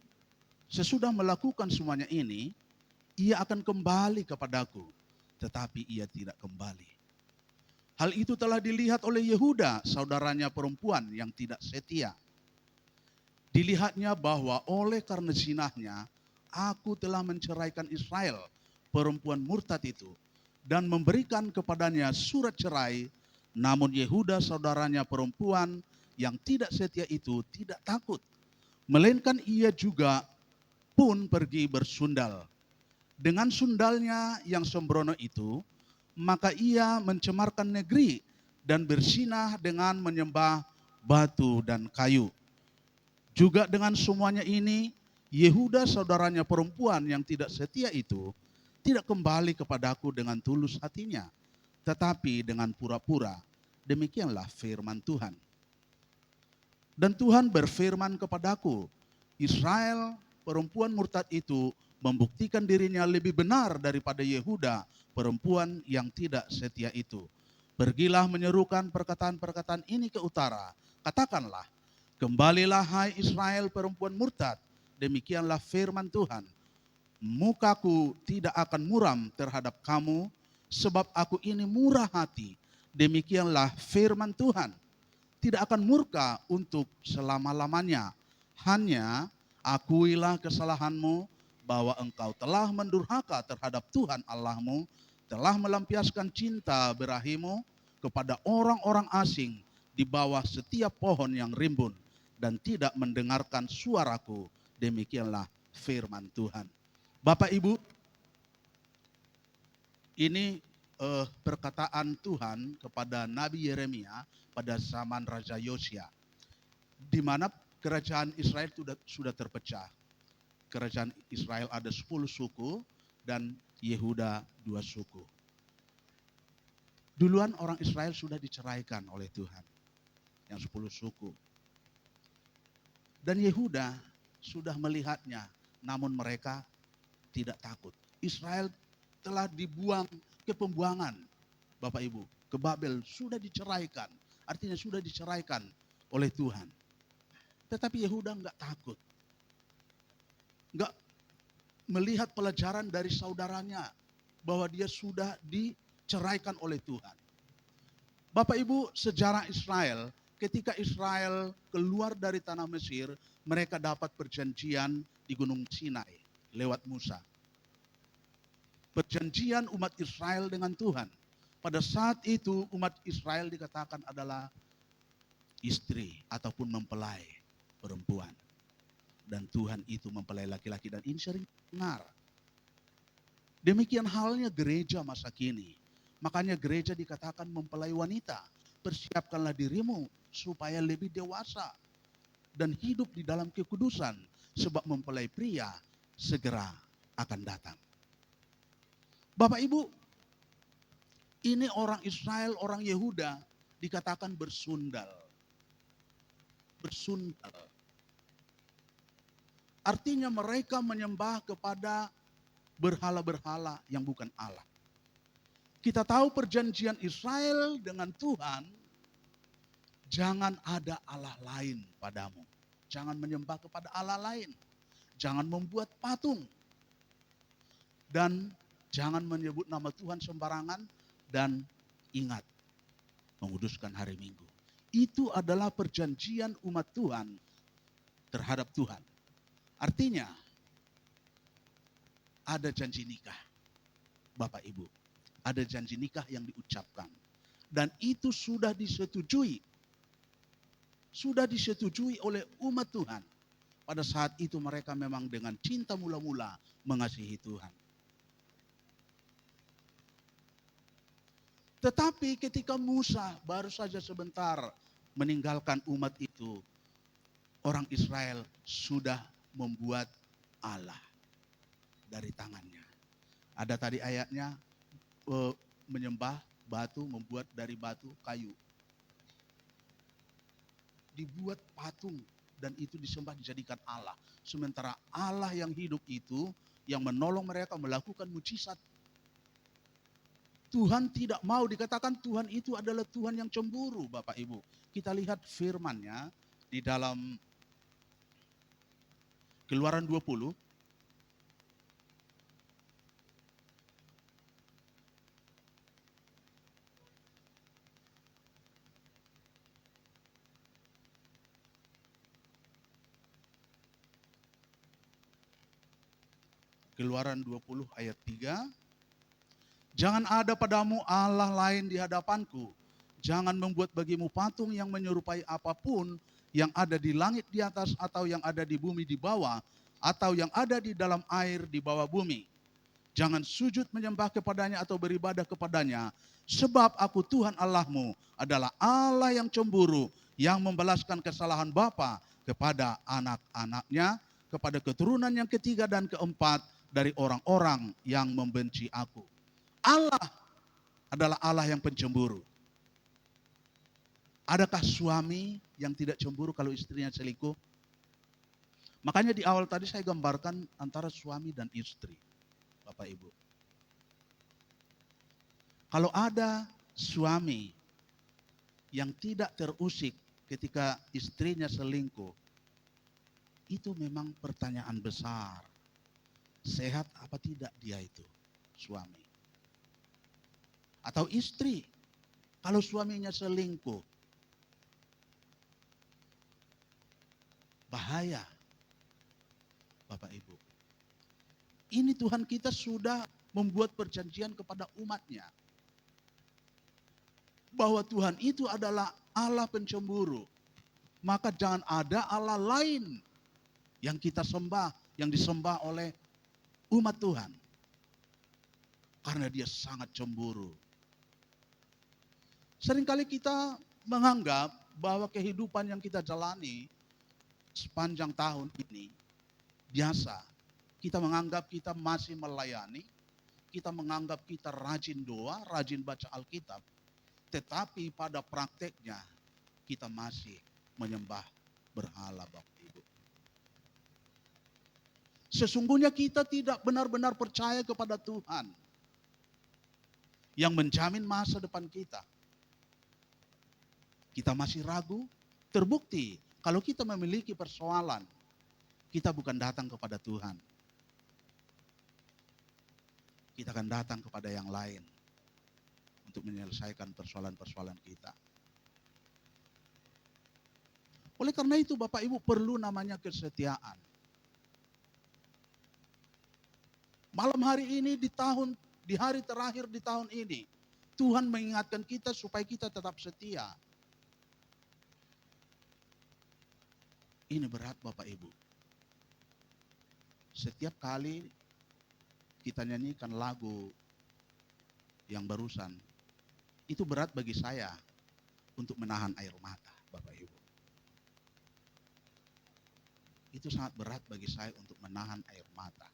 sesudah melakukan semuanya ini, ia akan kembali kepadaku, tetapi ia tidak kembali. Hal itu telah dilihat oleh Yehuda, saudaranya perempuan yang tidak setia. Dilihatnya bahwa oleh karena zinahnya, aku telah menceraikan Israel, perempuan murtad itu, dan memberikan kepadanya surat cerai. Namun Yehuda, saudaranya perempuan yang tidak setia itu, tidak takut, melainkan ia juga pun pergi bersundal. Dengan sundalnya yang sembrono itu, maka ia mencemarkan negeri dan bersinah dengan menyembah batu dan kayu. Juga dengan semuanya ini, Yehuda saudaranya perempuan yang tidak setia itu tidak kembali kepadaku dengan tulus hatinya, tetapi dengan pura-pura. Demikianlah firman Tuhan. Dan Tuhan berfirman kepadaku, Israel, perempuan murtad itu, membuktikan dirinya lebih benar daripada Yehuda, perempuan yang tidak setia itu. Pergilah menyerukan perkataan-perkataan ini ke utara. Katakanlah, kembalilah hai Israel, perempuan murtad. Demikianlah firman Tuhan. Mukaku tidak akan muram terhadap kamu, sebab aku ini murah hati. Demikianlah firman Tuhan. Tidak akan murka untuk selama-lamanya. Hanya akuilah kesalahanmu, bahwa engkau telah mendurhaka terhadap Tuhan Allahmu, telah melampiaskan cinta birahimu kepada orang-orang asing di bawah setiap pohon yang rimbun, dan tidak mendengarkan suaraku. Demikianlah firman Tuhan. Bapak Ibu, ini perkataan Tuhan kepada Nabi Yeremia pada zaman Raja Yosia, di mana kerajaan Israel sudah terpecah. Kerajaan Israel ada 10 suku dan Yehuda 2 suku. Duluan orang Israel sudah diceraikan oleh Tuhan, yang 10 suku. Dan Yehuda sudah melihatnya, namun mereka tidak takut. Israel telah dibuang ke pembuangan, Bapak Ibu, ke Babel, sudah diceraikan. Artinya sudah diceraikan oleh Tuhan. Tetapi Yehuda enggak takut. Enggak melihat pelajaran dari saudaranya bahwa dia sudah diceraikan oleh Tuhan. Bapak Ibu, sejarah Israel, ketika Israel keluar dari tanah Mesir, mereka dapat perjanjian di Gunung Sinai lewat Musa. Perjanjian umat Israel dengan Tuhan. Pada saat itu umat Israel dikatakan adalah istri ataupun mempelai perempuan. Dan Tuhan itu mempelai laki-laki, dan ini sering benar. Demikian halnya gereja masa kini. Makanya gereja dikatakan mempelai wanita. Persiapkanlah dirimu supaya lebih dewasa dan hidup di dalam kekudusan. Sebab mempelai pria segera akan datang. Bapak Ibu, ini orang Israel, orang Yehuda dikatakan bersundal. Bersundal. Artinya mereka menyembah kepada berhala-berhala yang bukan Allah. Kita tahu perjanjian Israel dengan Tuhan, jangan ada Allah lain padamu. Jangan menyembah kepada Allah lain. Jangan membuat patung. Dan jangan menyebut nama Tuhan sembarangan. Dan ingat, menguduskan hari Minggu. Itu adalah perjanjian umat Tuhan terhadap Tuhan. Artinya, ada janji nikah, Bapak Ibu. Ada janji nikah yang diucapkan. Dan itu sudah disetujui. Sudah disetujui oleh umat Tuhan. Pada saat itu mereka memang dengan cinta mula-mula mengasihi Tuhan. Tetapi ketika Musa baru saja sebentar meninggalkan umat itu, orang Israel sudah membuat Allah dari tangannya. Ada tadi ayatnya, menyembah batu, membuat dari batu kayu. Dibuat patung dan itu disembah, dijadikan Allah. Sementara Allah yang hidup itu yang menolong mereka melakukan mujizat. Tuhan tidak mau, dikatakan Tuhan itu adalah Tuhan yang cemburu, Bapak Ibu. Kita lihat firman-Nya di dalam Keluaran 20. Keluaran 20 ayat 3. Jangan ada padamu Allah lain di hadapanku. Jangan membuat bagimu patung yang menyerupai apapun yang ada di langit di atas atau yang ada di bumi di bawah atau yang ada di dalam air di bawah bumi. Jangan sujud menyembah kepadanya atau beribadah kepadanya. Sebab aku Tuhan Allahmu adalah Allah yang cemburu, yang membalaskan kesalahan bapa kepada anak-anaknya, kepada keturunan yang ketiga dan keempat dari orang-orang yang membenci aku. Allah adalah Allah yang pencemburu. Adakah suami yang tidak cemburu kalau istrinya selingkuh? Makanya di awal tadi saya gambarkan antara suami dan istri, Bapak Ibu. Kalau ada suami yang tidak terusik ketika istrinya selingkuh, itu memang pertanyaan besar. Sehat apa tidak dia itu, suami? Atau istri, kalau suaminya selingkuh, bahaya, Bapak Ibu. Ini Tuhan kita sudah membuat perjanjian kepada umatnya. Bahwa Tuhan itu adalah Allah pencemburu. Maka jangan ada Allah lain yang kita sembah, yang disembah oleh umat Tuhan. Karena dia sangat cemburu. Seringkali kita menganggap bahwa kehidupan yang kita jalani sepanjang tahun ini biasa. Kita menganggap kita masih melayani, kita menganggap kita rajin doa, rajin baca Alkitab. Tetapi pada prakteknya kita masih menyembah berhala, Bapak Ibu. Sesungguhnya kita tidak benar-benar percaya kepada Tuhan yang menjamin masa depan kita. Kita masih ragu, terbukti kalau kita memiliki persoalan, kita bukan datang kepada Tuhan. Kita akan datang kepada yang lain untuk menyelesaikan persoalan-persoalan kita. Oleh karena itu Bapak Ibu perlu namanya kesetiaan. Malam hari ini di hari terakhir di tahun ini, Tuhan mengingatkan kita supaya kita tetap setia. Ini berat Bapak Ibu. Setiap kali kita nyanyikan lagu yang barusan, itu berat bagi saya untuk menahan air mata, Bapak Ibu. Itu sangat berat bagi saya untuk menahan air mata.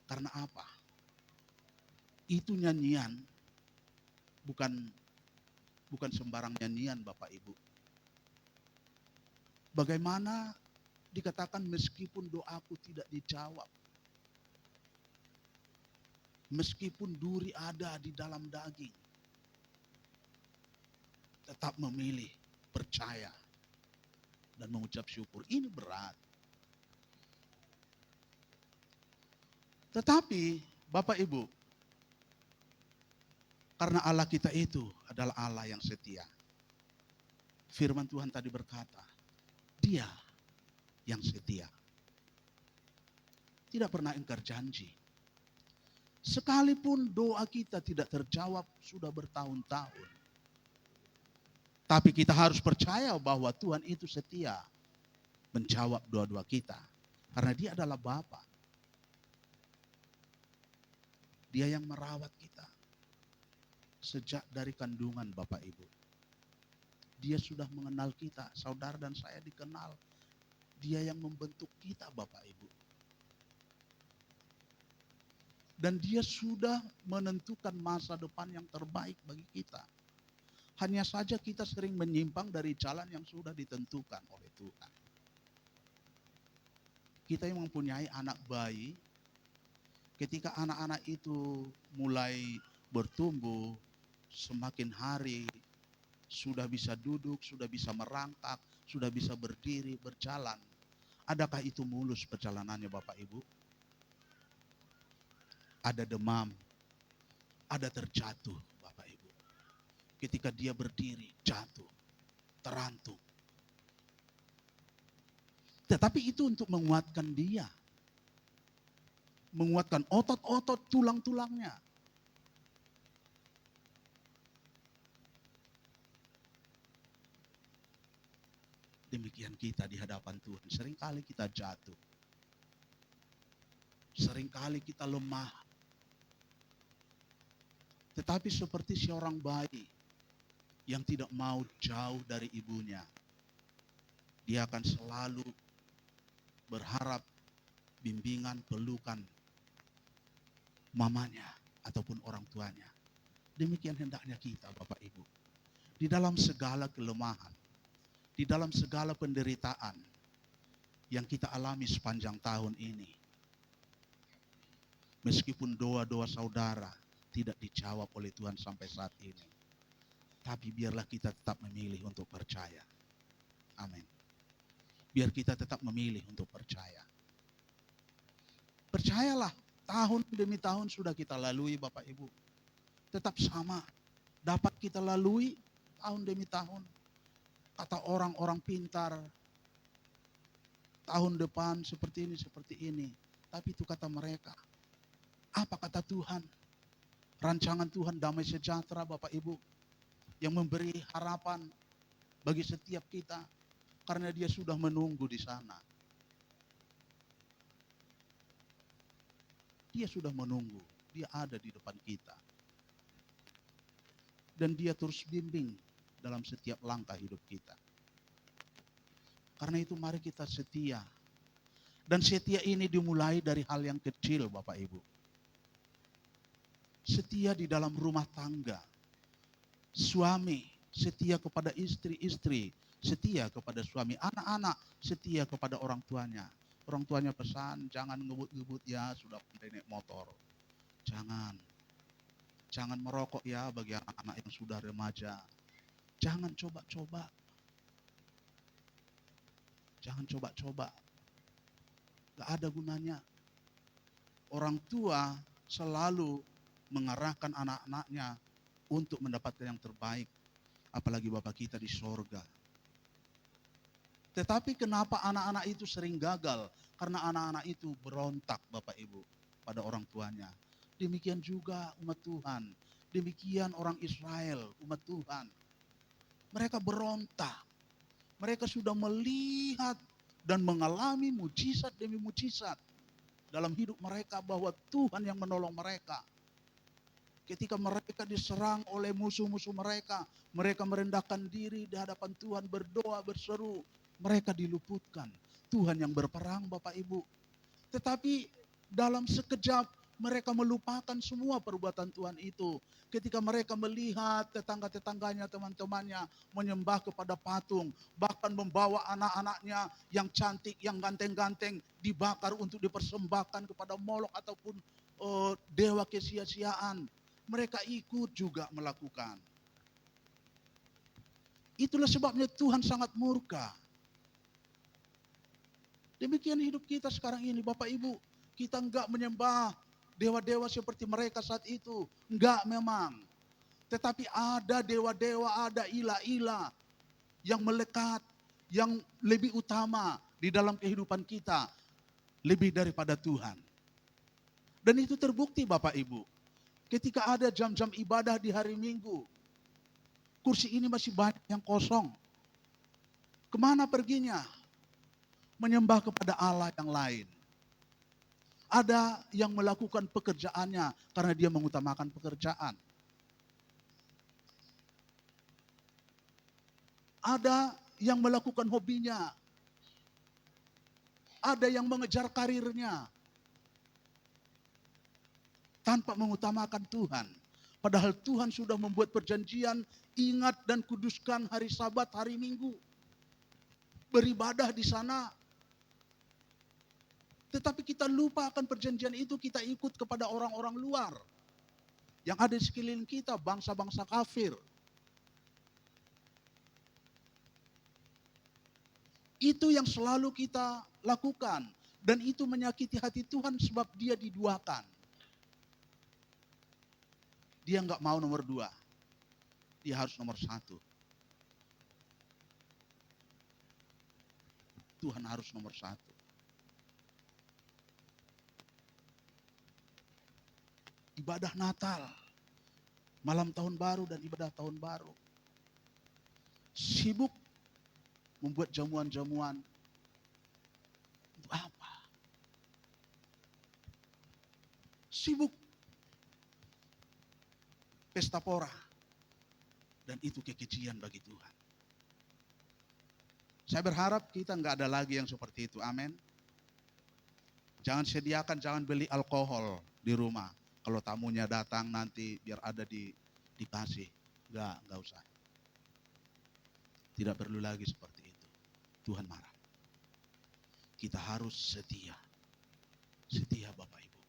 Karena apa? Itu nyanyian bukan sembarang nyanyian Bapak Ibu. Bagaimana dikatakan meskipun doaku tidak dijawab, meskipun duri ada di dalam daging, tetap memilih percaya dan mengucap syukur. Ini berat. Tetapi Bapak Ibu, karena Allah kita itu adalah Allah yang setia. Firman Tuhan tadi berkata, Dia yang setia. Tidak pernah ingkar janji. Sekalipun doa kita tidak terjawab sudah bertahun-tahun. Tapi kita harus percaya bahwa Tuhan itu setia menjawab doa-doa kita. Karena Dia adalah Bapa. Dia yang merawat kita sejak dari kandungan Bapak Ibu. Dia sudah mengenal kita, saudara dan saya dikenal. Dia yang membentuk kita Bapak Ibu. Dan Dia sudah menentukan masa depan yang terbaik bagi kita. Hanya saja kita sering menyimpang dari jalan yang sudah ditentukan oleh Tuhan. Kita yang mempunyai anak bayi, ketika anak-anak itu mulai bertumbuh, semakin hari sudah bisa duduk, sudah bisa merangkak, sudah bisa berdiri, berjalan. Adakah itu mulus perjalanannya Bapak Ibu? Ada demam, ada terjatuh Bapak Ibu. Ketika dia berdiri, jatuh, terantuk. Tetapi itu untuk menguatkan dia. Menguatkan otot-otot tulang-tulangnya. Demikian kita di hadapan Tuhan. Seringkali kita jatuh. Seringkali kita lemah. Tetapi seperti seorang bayi yang tidak mau jauh dari ibunya. Dia akan selalu berharap bimbingan, pelukan mamanya ataupun orang tuanya. Demikian hendaknya kita Bapak Ibu. Di dalam segala kelemahan, di dalam segala penderitaan yang kita alami sepanjang tahun ini. Meskipun doa-doa saudara tidak dijawab oleh Tuhan sampai saat ini. Tapi biarlah kita tetap memilih untuk percaya. Amin. Biar kita tetap memilih untuk percaya. Percayalah, tahun demi tahun sudah kita lalui Bapak Ibu. Tetap sama, dapat kita lalui tahun demi tahun. Kata orang-orang pintar, tahun depan seperti ini. Tapi itu kata mereka. Apa kata Tuhan? Rancangan Tuhan damai sejahtera Bapak Ibu. Yang memberi harapan bagi setiap kita. Karena Dia sudah menunggu di sana. Dia sudah menunggu. Dia ada di depan kita. Dan Dia terus bimbing dalam setiap langkah hidup kita. Karena itu mari kita setia. Dan setia ini dimulai dari hal yang kecil Bapak Ibu. Setia di dalam rumah tangga. Suami setia kepada istri, setia kepada suami. Anak-anak setia kepada orang tuanya. Orang tuanya pesan, jangan ngebut-ngebut ya, sudah pandai naik motor. Jangan merokok ya bagi anak-anak yang sudah remaja. Jangan coba-coba. Jangan coba-coba. Gak ada gunanya. Orang tua selalu mengarahkan anak-anaknya untuk mendapatkan yang terbaik. Apalagi Bapak kita di sorga. Tetapi kenapa anak-anak itu sering gagal? Karena anak-anak itu berontak Bapak Ibu pada orang tuanya. Demikian juga umat Tuhan. Demikian orang Israel, umat Tuhan. Mereka berontak. Mereka sudah melihat dan mengalami mujizat demi mujizat dalam hidup mereka bahwa Tuhan yang menolong mereka. Ketika mereka diserang oleh musuh-musuh mereka, mereka merendahkan diri di hadapan Tuhan, berdoa, berseru, mereka diluputkan. Tuhan yang berperang Bapak Ibu. Tetapi dalam sekejap mereka melupakan semua perbuatan Tuhan itu. Ketika mereka melihat tetangga-tetangganya, teman-temannya menyembah kepada patung. Bahkan membawa anak-anaknya yang cantik, yang ganteng-ganteng dibakar untuk dipersembahkan kepada Molok ataupun dewa kesia-siaan. Mereka ikut juga melakukan. Itulah sebabnya Tuhan sangat murka. Demikian hidup kita sekarang ini Bapak Ibu. Kita enggak menyembah dewa-dewa seperti mereka saat itu. Enggak memang. Tetapi ada dewa-dewa, ada ilah-ilah yang melekat, yang lebih utama di dalam kehidupan kita. Lebih daripada Tuhan. Dan itu terbukti Bapak Ibu. Ketika ada jam-jam ibadah di hari Minggu. Kursi ini masih banyak yang kosong. Kemana perginya? Menyembah kepada Allah yang lain. Ada yang melakukan pekerjaannya karena dia mengutamakan pekerjaan. Ada yang melakukan hobinya. Ada yang mengejar karirnya. Tanpa mengutamakan Tuhan. Padahal Tuhan sudah membuat perjanjian, ingat dan kuduskan hari Sabat, hari Minggu. Beribadah di sana. Tetapi kita lupa akan perjanjian itu, kita ikut kepada orang-orang luar. Yang ada di sekeliling kita, bangsa-bangsa kafir. Itu yang selalu kita lakukan. Dan itu menyakiti hati Tuhan sebab dia diduakan. Dia nggak mau nomor 2. Dia harus nomor 1. Tuhan harus nomor 1. Ibadah Natal, malam tahun baru dan ibadah tahun baru. Sibuk membuat jamuan-jamuan. Untuk apa? Sibuk pesta pora. Dan itu kekejian bagi Tuhan. Saya berharap kita nggak ada lagi yang seperti itu. Amin. Jangan sediakan, jangan beli alkohol di rumah. Kalau tamunya datang nanti biar ada dikasih. Enggak usah. Tidak perlu lagi seperti itu. Tuhan marah. Kita harus setia. Setia Bapak Ibu.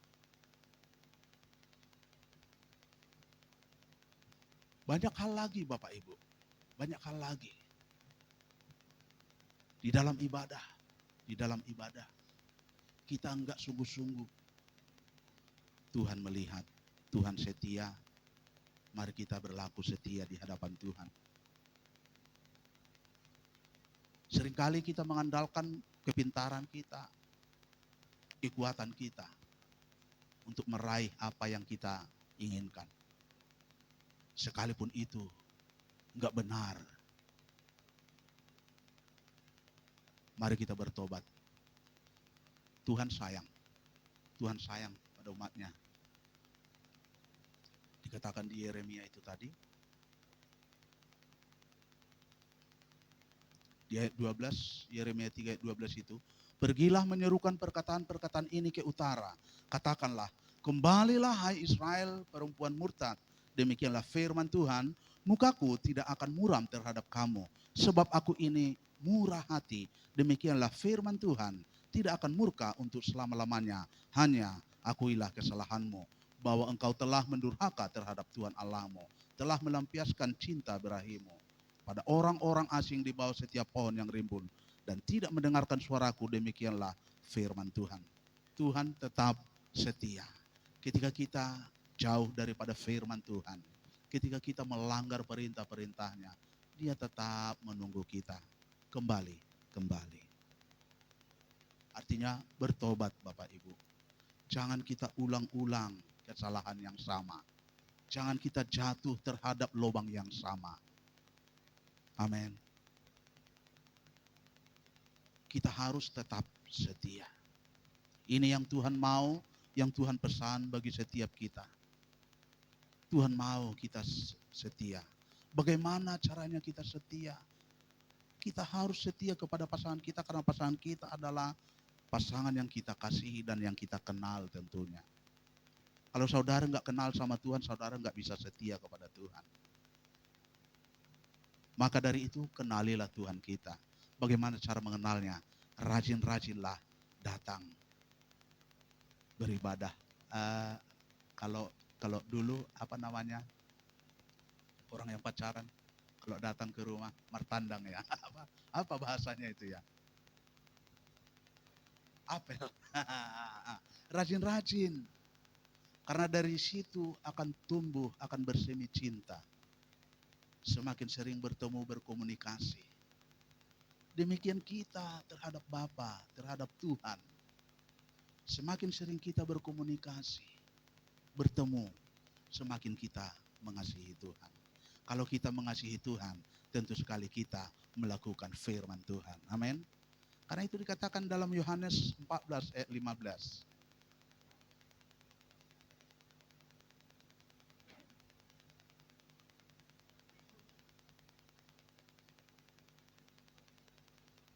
Banyak hal lagi Bapak Ibu. Banyak hal lagi. Di dalam ibadah. Di dalam ibadah. Kita enggak sungguh-sungguh. Tuhan melihat, Tuhan setia. Mari kita berlaku setia di hadapan Tuhan. Seringkali kita mengandalkan kepintaran kita, kekuatan kita untuk meraih apa yang kita inginkan. Sekalipun itu enggak benar. Mari kita bertobat. Tuhan sayang. Tuhan sayang pada umatnya. Dikatakan di Yeremia itu tadi. Di ayat 12, Yeremia 3 ayat 12 itu. Pergilah menyerukan perkataan-perkataan ini ke utara. Katakanlah, kembalilah hai Israel perempuan murtad. Demikianlah firman Tuhan, mukaku tidak akan muram terhadap kamu. Sebab aku ini murah hati. Demikianlah firman Tuhan, tidak akan murka untuk selama-lamanya. Hanya akuilah kesalahanmu, bahwa engkau telah mendurhaka terhadap Tuhan Allahmu, telah melampiaskan cinta berahimu pada orang-orang asing di bawah setiap pohon yang rimbun, dan tidak mendengarkan suaraku. Demikianlah firman Tuhan. Tuhan tetap setia. Ketika kita jauh daripada firman Tuhan, ketika kita melanggar perintah-perintahnya, dia tetap menunggu kita kembali. Artinya bertobat Bapak Ibu. Jangan kita ulang-ulang kesalahan yang sama. Jangan kita jatuh terhadap lubang yang sama. Amin. Kita harus tetap setia. Ini yang Tuhan mau, yang Tuhan pesan bagi setiap kita. Tuhan mau kita setia. Bagaimana caranya kita setia? Kita harus setia kepada pasangan kita karena pasangan kita adalah pasangan yang kita kasihi dan yang kita kenal tentunya. Kalau saudara nggak kenal sama Tuhan, saudara nggak bisa setia kepada Tuhan. Maka dari itu kenalilah Tuhan kita. Bagaimana cara mengenalnya? Rajin-rajinlah datang beribadah. Kalau dulu orang yang pacaran kalau datang ke rumah martandang ya. Apa bahasanya itu ya? Apel. Rajin-rajin. Karena dari situ akan tumbuh, akan bersemi cinta. Semakin sering bertemu, berkomunikasi. Demikian kita terhadap Bapa, terhadap Tuhan. Semakin sering kita berkomunikasi, bertemu, semakin kita mengasihi Tuhan. Kalau kita mengasihi Tuhan, tentu sekali kita melakukan firman Tuhan. Amin. Karena itu dikatakan dalam Yohanes 14 ayat 15.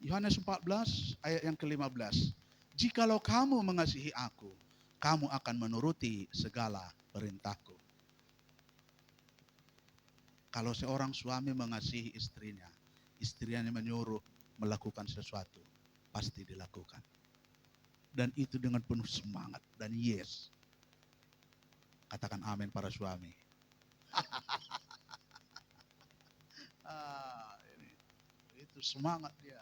Yohanes 14 ayat yang ke-15. Jikalau kamu mengasihi aku, kamu akan menuruti segala perintahku. Kalau seorang suami mengasihi istrinya, istrinya menyuruh melakukan sesuatu, pasti dilakukan. Dan itu dengan penuh semangat dan yes. Katakan amin para suami. Itu semangat dia.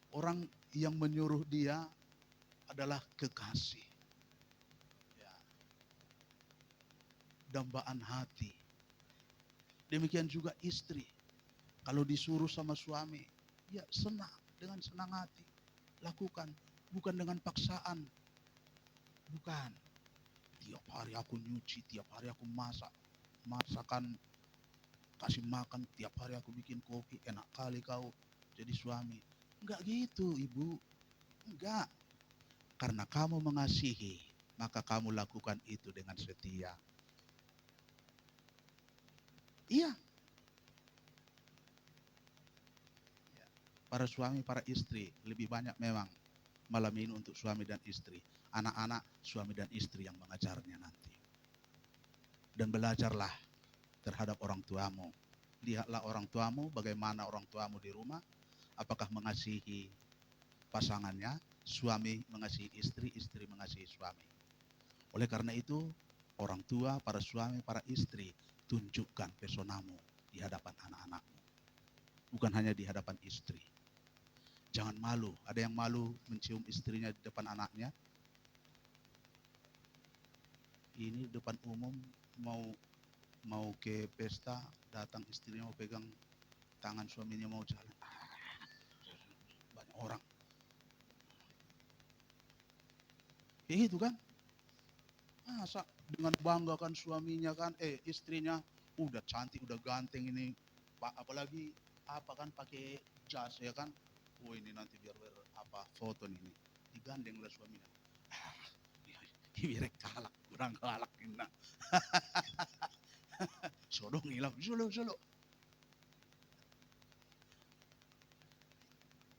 Orang yang menyuruh dia adalah kekasih. Ya. Dambaan hati. Demikian juga istri. Kalau disuruh sama suami, ya senang, dengan senang hati. Lakukan, bukan dengan paksaan. Bukan. Tiap hari aku nyuci, tiap hari aku masak. Masakan, kasih makan, tiap hari aku bikin kopi. Enak kali kau jadi suami. Enggak gitu, ibu. Enggak. Karena kamu mengasihi, maka kamu lakukan itu dengan setia. Iya. Para suami, para istri, lebih banyak memang malam ini untuk suami dan istri. Anak-anak, suami dan istri yang mengajarnya nanti. Dan belajarlah terhadap orang tuamu. Lihatlah orang tuamu, bagaimana orang tuamu di rumah. Apakah mengasihi pasangannya, suami mengasihi istri, istri mengasihi suami. Oleh karena itu, orang tua, para suami, para istri, tunjukkan personamu di hadapan anak-anakmu. Bukan hanya di hadapan istri. Jangan malu. Ada yang malu mencium istrinya di depan anaknya. Ini depan umum mau ke pesta, datang istrinya mau pegang tangan suaminya mau jalan. Banyak orang. Itu kan. Masa dengan banggakan suaminya kan, istrinya udah cantik, udah ganteng ini. Apalagi kan pakai jas ya kan. Oh ini nanti biar foto nih. Digandeng oleh suaminya. Biar kalak, kurang kalak ini. Sodong hilang, solo.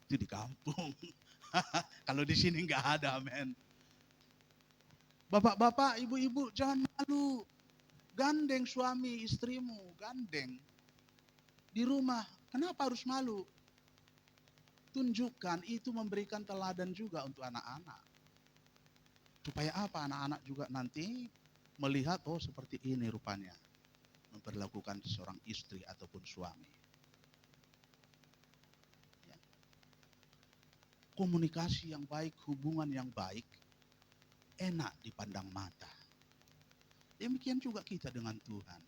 Itu di kampung. Kalau di sini nggak ada, men. Bapak-bapak, ibu-ibu, jangan malu. Gandeng suami istrimu, gandeng. Di rumah, kenapa harus malu? Tunjukkan, itu memberikan teladan juga untuk anak-anak. Supaya apa? Anak-anak juga nanti melihat, oh seperti ini rupanya. Memperlakukan seorang istri ataupun suami. Ya. Komunikasi yang baik, hubungan yang baik, enak dipandang mata. Demikian juga kita dengan Tuhan.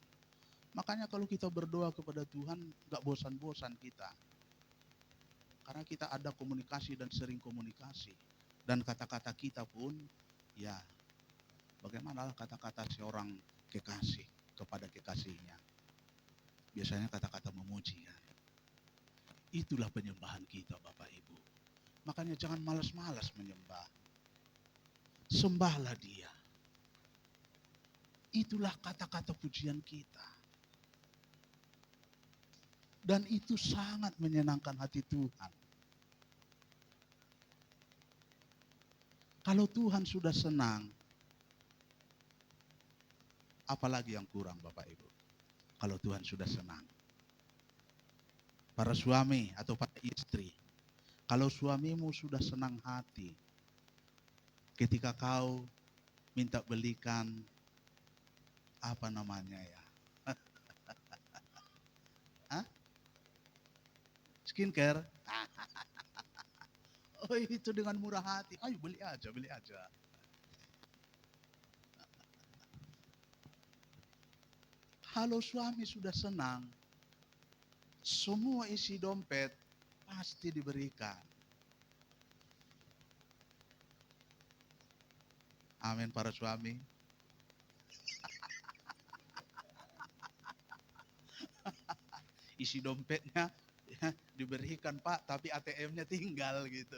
Makanya kalau kita berdoa kepada Tuhan, gak bosan-bosan kita. Karena kita ada komunikasi dan sering komunikasi. Dan kata-kata kita pun, ya bagaimana kata-kata seorang kekasih kepada kekasihnya. Biasanya kata-kata memuji ya. Itulah penyembahan kita Bapak Ibu. Makanya jangan malas-malas menyembah. Sembahlah Dia. Itulah kata-kata pujian kita. Dan itu sangat menyenangkan hati Tuhan. Kalau Tuhan sudah senang, apalagi yang kurang Bapak Ibu? Kalau Tuhan sudah senang. Para suami atau para istri, kalau suamimu sudah senang hati, ketika kau minta belikan apa namanya ya? Hah? Skincare? Oh itu dengan murah hati, ayo beli aja, beli aja. Kalau suami sudah senang, semua isi dompet pasti diberikan. Amin para suami. Isi dompetnya ya, diberikan Pak, tapi ATM-nya tinggal gitu.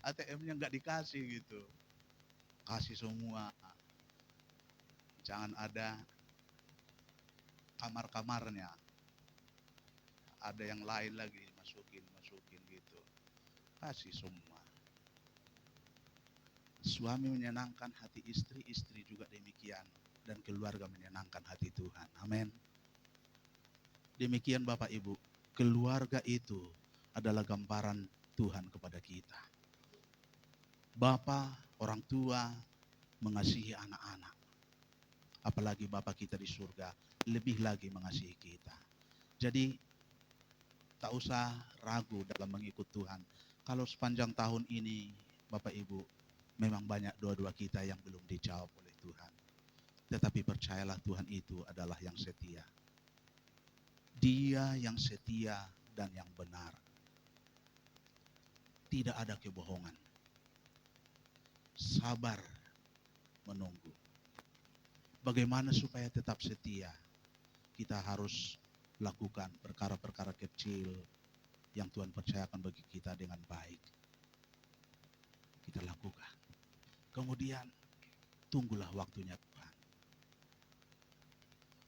ATM-nya nggak dikasih gitu. Kasih semua. Jangan ada kamar-kamarnya. Ada yang lain lagi masukin gitu. Kasih semua. Suami menyenangkan hati istri, istri juga demikian. Dan keluarga menyenangkan hati Tuhan. Amin. Demikian Bapak Ibu, keluarga itu adalah gambaran Tuhan kepada kita. Bapa, orang tua mengasihi anak-anak. Apalagi Bapa kita di surga, lebih lagi mengasihi kita. Jadi tak usah ragu dalam mengikut Tuhan. Kalau sepanjang tahun ini Bapak Ibu, memang banyak doa-doa kita yang belum dijawab oleh Tuhan. Tetapi percayalah Tuhan itu adalah yang setia. Dia yang setia dan yang benar. Tidak ada kebohongan. Sabar menunggu. Bagaimana supaya tetap setia? Kita harus lakukan perkara-perkara kecil yang Tuhan percayakan bagi kita dengan baik. Kita lakukan. Kemudian tunggulah waktunya Tuhan.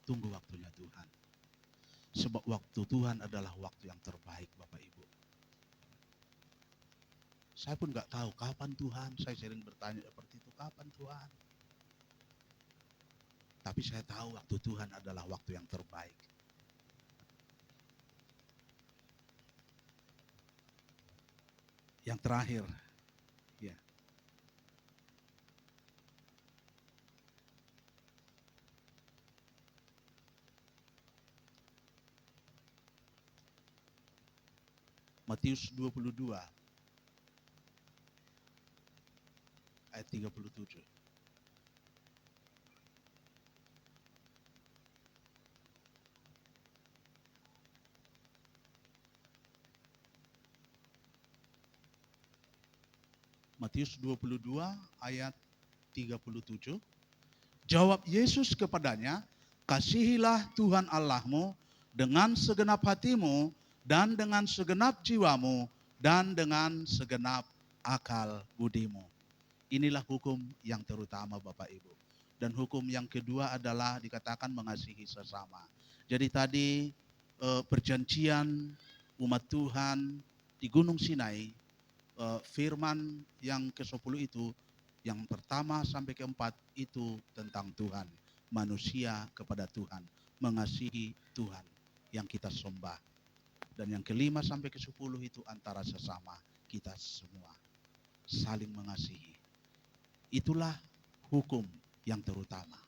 Tunggu waktunya Tuhan. Sebab waktu Tuhan adalah waktu yang terbaik Bapak Ibu. Saya pun nggak tahu kapan Tuhan. Saya sering bertanya seperti itu, kapan Tuhan? Tapi saya tahu waktu Tuhan adalah waktu yang terbaik. Yang terakhir, ya. Matius 22 ayat 37. Matius 22 ayat 37. Jawab Yesus kepadanya, kasihilah Tuhan Allahmu dengan segenap hatimu dan dengan segenap jiwamu dan dengan segenap akal budimu. Inilah hukum yang terutama Bapak Ibu. Dan hukum yang kedua adalah dikatakan mengasihi sesama. Jadi tadi perjanjian umat Tuhan di Gunung Sinai, firman yang ke-10 itu, yang pertama sampai ke-4 itu tentang Tuhan. Manusia kepada Tuhan, mengasihi Tuhan yang kita sembah. Dan yang ke-5 sampai ke-10 itu antara sesama kita semua. Saling mengasihi. Itulah hukum yang terutama.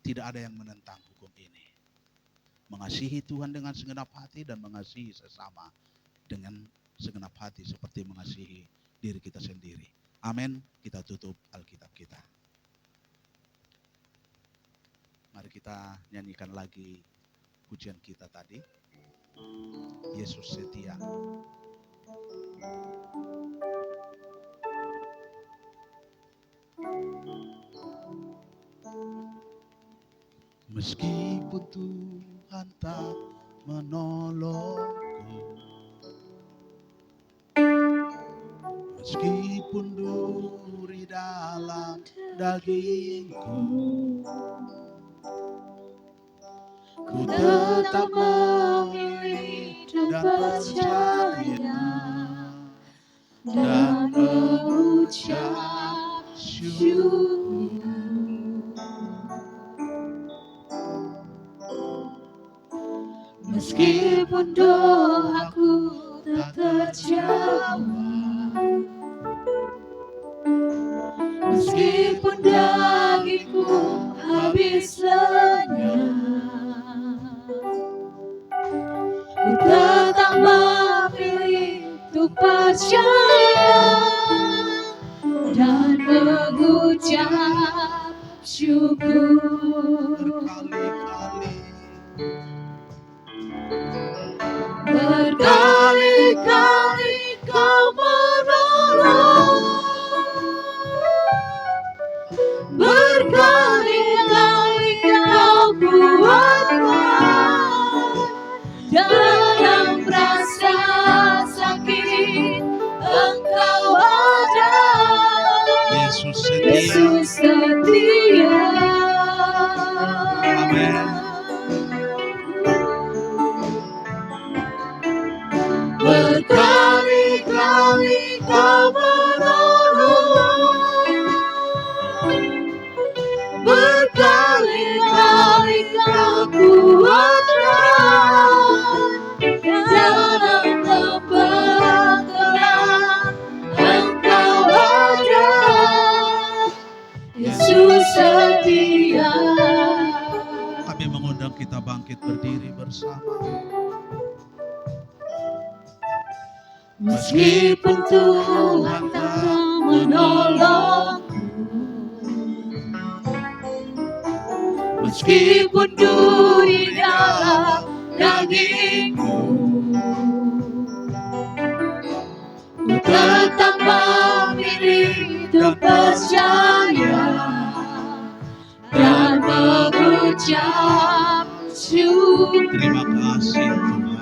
Tidak ada yang menentang hukum ini. Mengasihi Tuhan dengan segenap hati dan mengasihi sesama dengan segenap hati seperti mengasihi diri kita sendiri. Amin. Kita tutup Alkitab kita. Mari kita nyanyikan lagi pujian kita tadi. Yesus setia. Meskipun Tuhan tak menolongku, meskipun duri dalam dagingku, ku tetap memilih dan percaya dan mengucap syukur. Meskipun doaku tak terjawab, meskipun dagingku habis lenyap, ku tetap memilih untuk percaya dan mengucap syukur. Berkali-kali kau menolong, berkali-kali kau kuatkan, dalam rasa sakit Engkau ada. Yesus setia. Yesus setia. Amin. Berkali-kali kau menolong, Berkali-kali kau kuatkan, dalam lembah gelap Engkau ada. Yesus setia. Kami mengundang kita bangkit berdiri bersama. Meskipun Tuhan tak menolongku, meskipun duri dalam dagingku, ku tetap memilih untuk percaya dan mengucap syukur. Terima kasih Tuhan.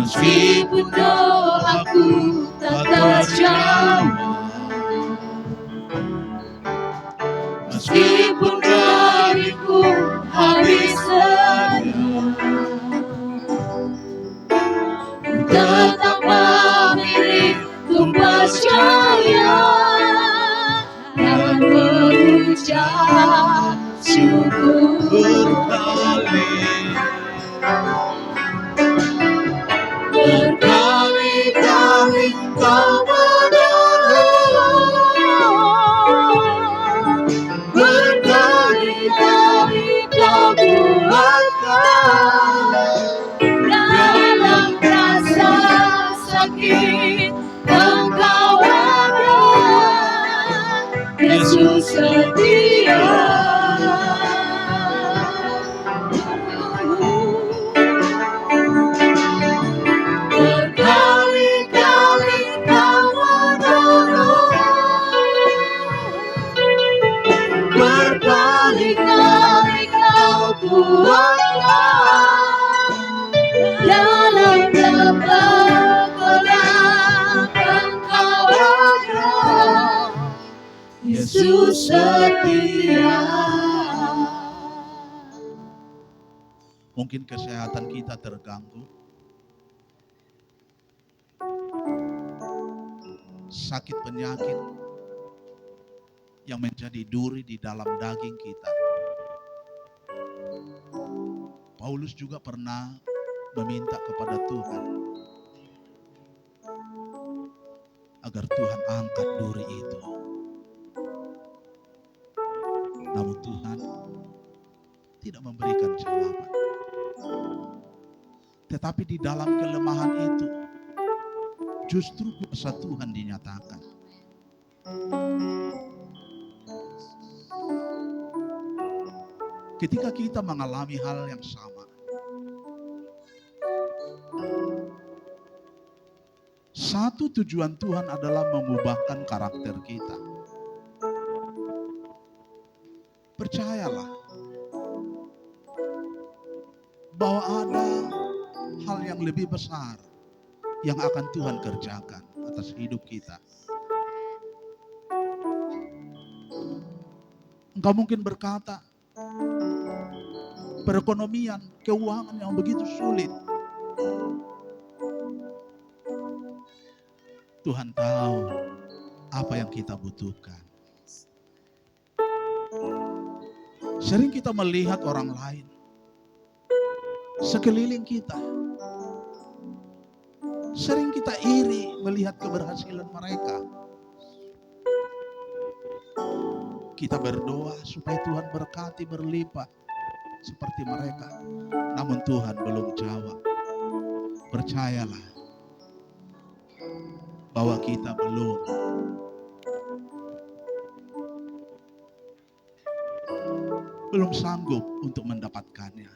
Meskipun doaku tak terjawab, meskipun dagingku habis lenyap, ku tetap memilih untuk percaya dan mengucap syukur. Berkali-kali kau menolong, berkali-kali kau kuatkan, dalam rasa sakit Engkau ada. Yesus setia. Berkali-kali kau menolong, berkali-kali kau kuatkan, dalam lembah gelap Engkau ada. Yesus setia. Mungkin kesehatan kita terganggu, sakit penyakit yang menjadi duri di dalam daging kita. Paulus juga pernah meminta kepada Tuhan agar Tuhan angkat duri itu. Namun Tuhan tidak memberikan jawaban. Tetapi di dalam kelemahan itu justru kuasa Tuhan dinyatakan. Ketika kita mengalami hal yang sama, satu tujuan Tuhan adalah mengubahkan karakter kita. Percayalah bahwa ada hal yang lebih besar yang akan Tuhan kerjakan atas hidup kita. Engkau mungkin berkata, perekonomian, keuangan yang begitu sulit. Tuhan tahu apa yang kita butuhkan. Sering kita melihat orang lain sekeliling kita. Sering kita iri melihat keberhasilan mereka. Kita berdoa supaya Tuhan berkati berlimpah seperti mereka. Namun Tuhan belum jawab. Percayalah bahwa kita belum sanggup untuk mendapatkannya.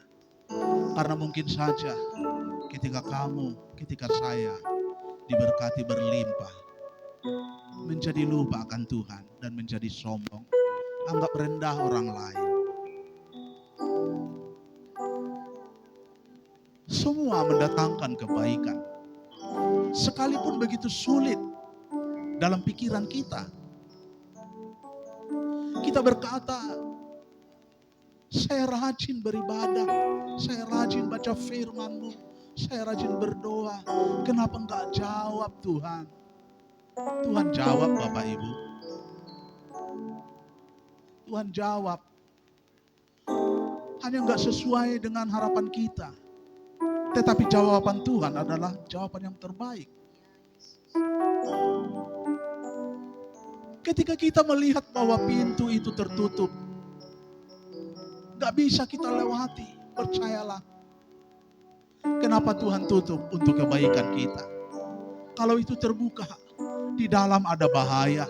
Karena mungkin saja ketika kamu, ketika saya diberkati berlimpah, menjadi lupa akan Tuhan dan menjadi sombong, anggap rendah orang lain. Semua mendatangkan kebaikan. Sekalipun begitu sulit dalam pikiran kita. Kita berkata, saya rajin beribadah, saya rajin baca firman-Mu, saya rajin berdoa. Kenapa enggak jawab Tuhan? Tuhan jawab Bapak Ibu. Tuhan jawab. Hanya enggak sesuai dengan harapan kita. Tetapi jawaban Tuhan adalah jawaban yang terbaik. Ketika kita melihat bahwa pintu itu tertutup, gak bisa kita lewati, percayalah. Kenapa Tuhan tutup? Untuk kebaikan kita. Kalau itu terbuka, di dalam ada bahaya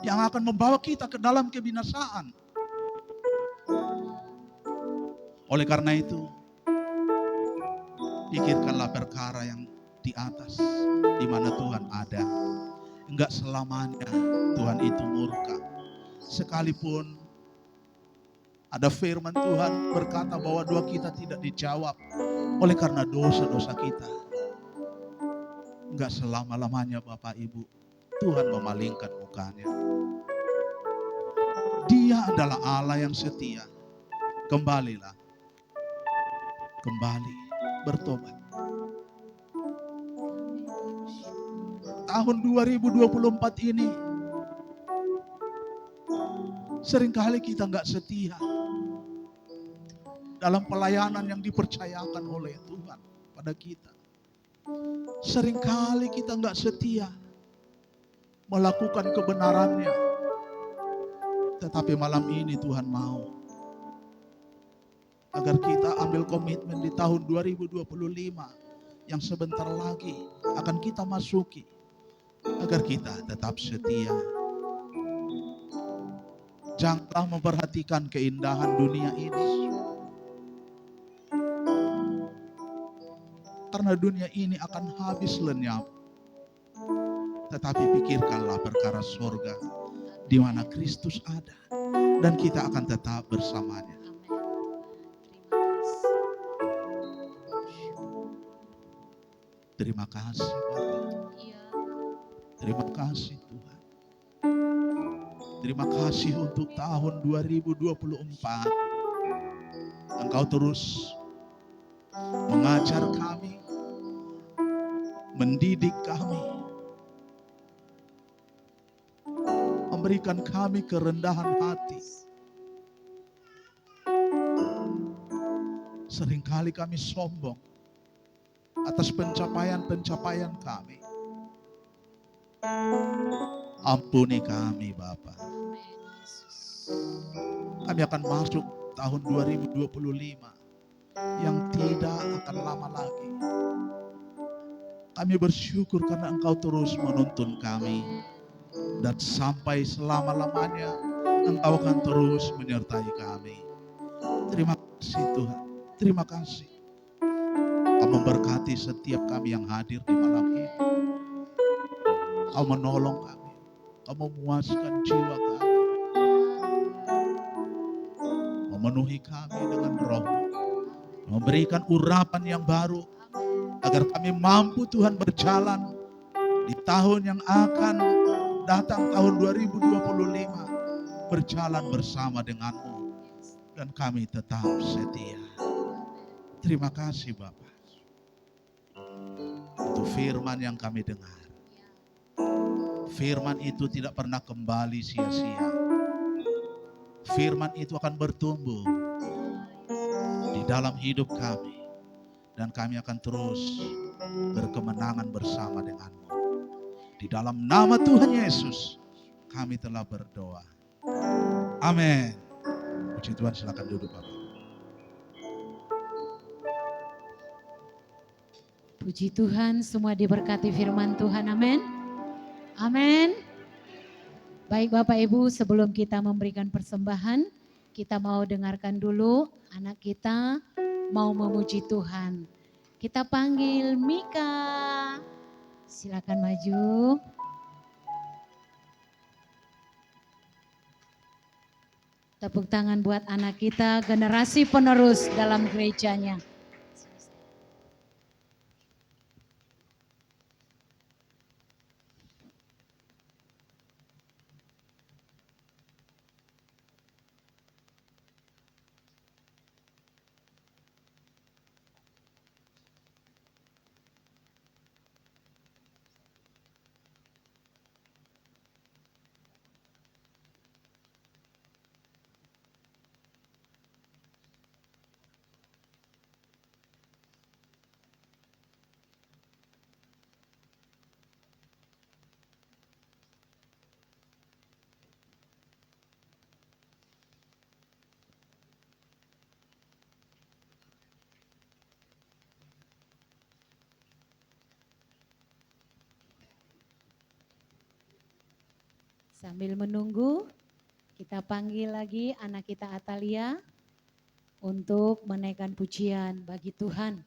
yang akan membawa kita ke dalam kebinasaan. Oleh karena itu, pikirkanlah perkara yang di atas, di mana Tuhan ada. Enggak selamanya Tuhan itu murka. Sekalipun ada firman Tuhan berkata bahwa doa kita tidak dijawab oleh karena dosa-dosa kita. Enggak selama-lamanya Bapak Ibu Tuhan memalingkan mukanya. Dia adalah Allah yang setia. Kembalilah. Kembali bertobat. Tahun 2024 ini seringkali kita nggak setia dalam pelayanan yang dipercayakan oleh Tuhan pada kita. Seringkali kita nggak setia melakukan kebenarannya. Tetapi malam ini Tuhan mau agar kita ambil komitmen di tahun 2025 yang sebentar lagi akan kita masuki, agar kita tetap setia. Janganlah memperhatikan keindahan dunia ini, karena dunia ini akan habis lenyap. Tetapi pikirkanlah perkara surga, di mana Kristus ada dan kita akan tetap bersamanya. Terima kasih Bapak. Terima kasih Tuhan. Terima kasih untuk tahun 2024. Engkau terus mengajar kami, mendidik kami, memberikan kami kerendahan hati. Seringkali kami sombong atas pencapaian-pencapaian kami. Ampuni kami Bapa. Kami akan masuk tahun 2025 yang tidak akan lama lagi. Kami bersyukur karena Engkau terus menuntun kami. Dan sampai selama-lamanya Engkau akan terus menyertai kami. Terima kasih Tuhan. Terima kasih. Kau memberkati setiap kami yang hadir di malam ini. Kau menolong kami. Kau memuaskan jiwa kami. Memenuhi kami dengan Roh-Mu. Memberikan urapan yang baru. Agar kami mampu Tuhan berjalan di tahun yang akan datang tahun 2025 berjalan bersama denganmu dan kami tetap setia. Terima kasih Bapak untuk firman yang kami dengar. Firman itu tidak pernah kembali sia-sia. Firman itu akan bertumbuh di dalam hidup kami dan kami akan terus berkemenangan bersama denganmu. Di dalam nama Tuhan Yesus kami telah berdoa. Amin. Puji Tuhan, silakan duduk Bapak. Puji Tuhan, semua diberkati firman Tuhan. Amin. Amin. Baik Bapak Ibu, sebelum kita memberikan persembahan, kita mau dengarkan dulu anak kita mau memuji Tuhan. Kita panggil Mika. Silakan maju. Tepuk tangan buat anak kita, generasi penerus dalam gerejanya. Sambil menunggu, kita panggil lagi anak kita Atalia untuk menaikkan pujian bagi Tuhan.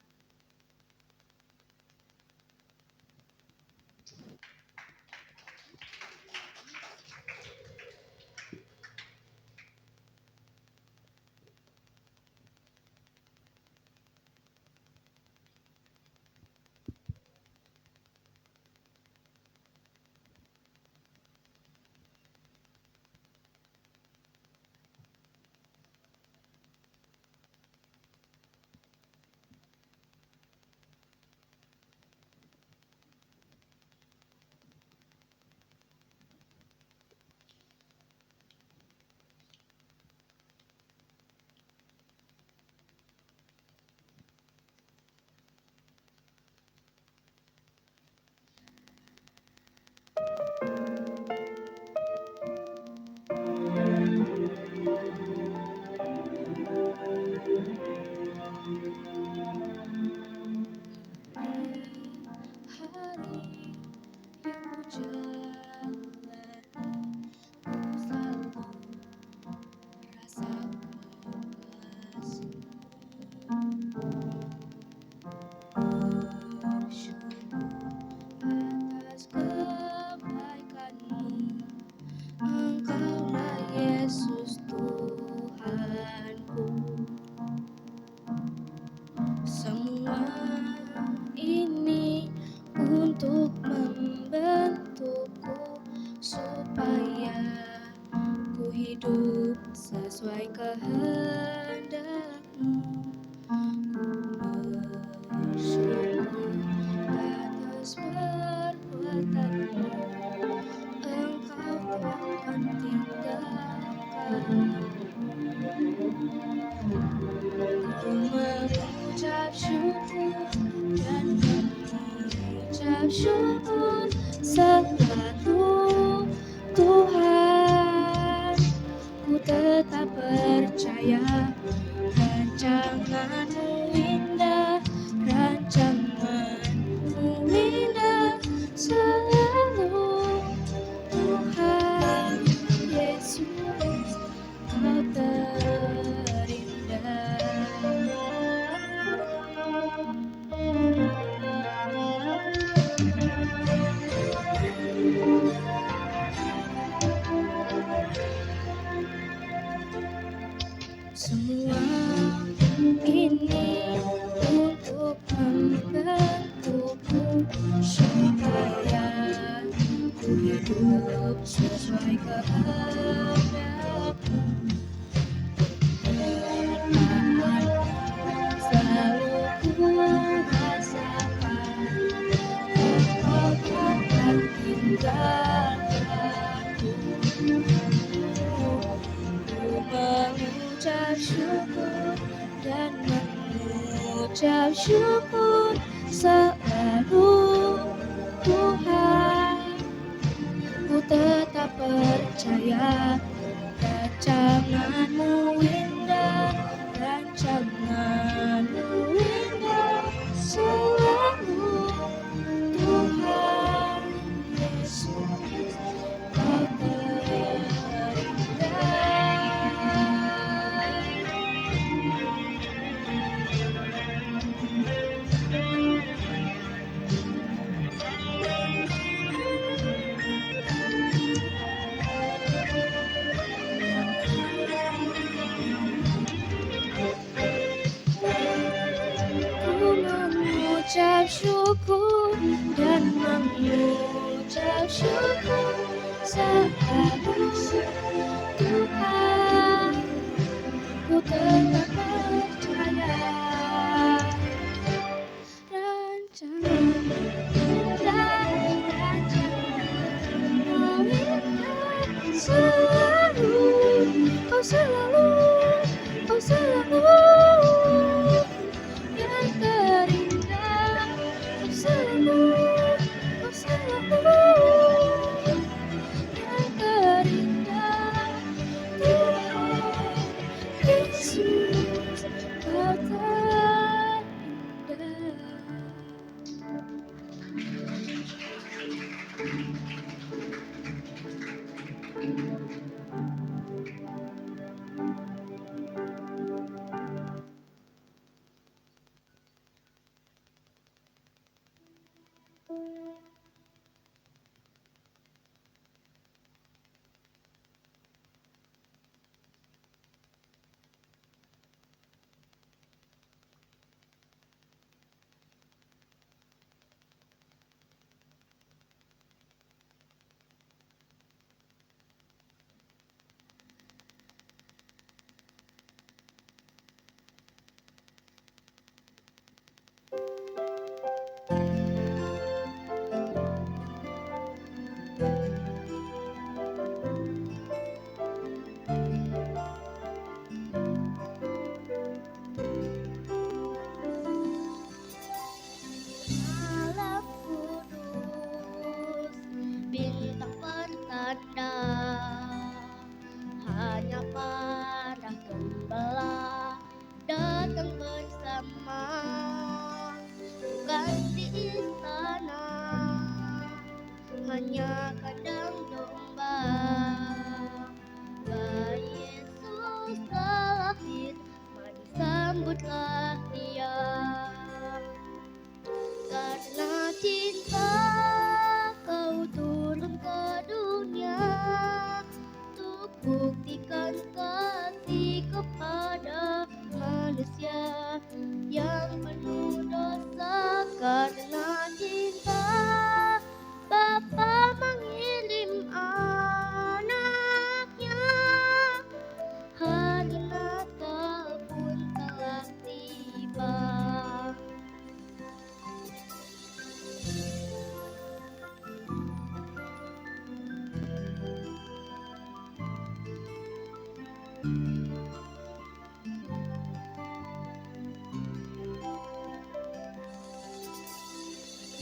Sesuai kehendak-Mu, ku bersyukur atas perbuatan-Mu. Engkau takkan tinggalkan. Ku mengucap syukur dan mengucap syukur selalu Tuhan. Ku tetap percaya mengucap syukur dan mengucap syukur selalu Tuhan. Ku tetap percaya rancangan-Mu indah, rancangan-Mu indah selalu Tuhan Yesus, Kau terindah. Ku mengucap syukur dan mengucap syukur selalu Tuhan. Ku tetap percaya rancangan-Mu indah, rancangan-Mu indah selalu, Kau selalu, Kau selalu yang terindah. Kau selalu, Kau selalu yang terindah. Tuhan Yesus, Kau terindah. Malam kudus, bintang pertanda, hanya para gembala datang bersama, bukan di istana, hanya kandang domba. Bayi Yesus lahir, mari sambutlah Dia. Karena cinta Kau turun ke dunia, untuk buktikan kasih kepada manusia yang penuh dosa. Karena cinta Bapa mengirim anaknya, hari Natal pun telah tiba.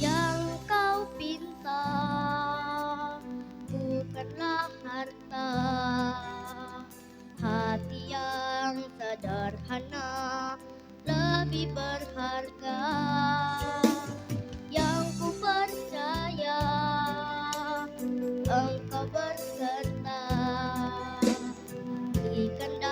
Yang kau pinta bukanlah harta, hati yang sederhana lebih berharga. Yang ku percaya Engkau berserta di kandang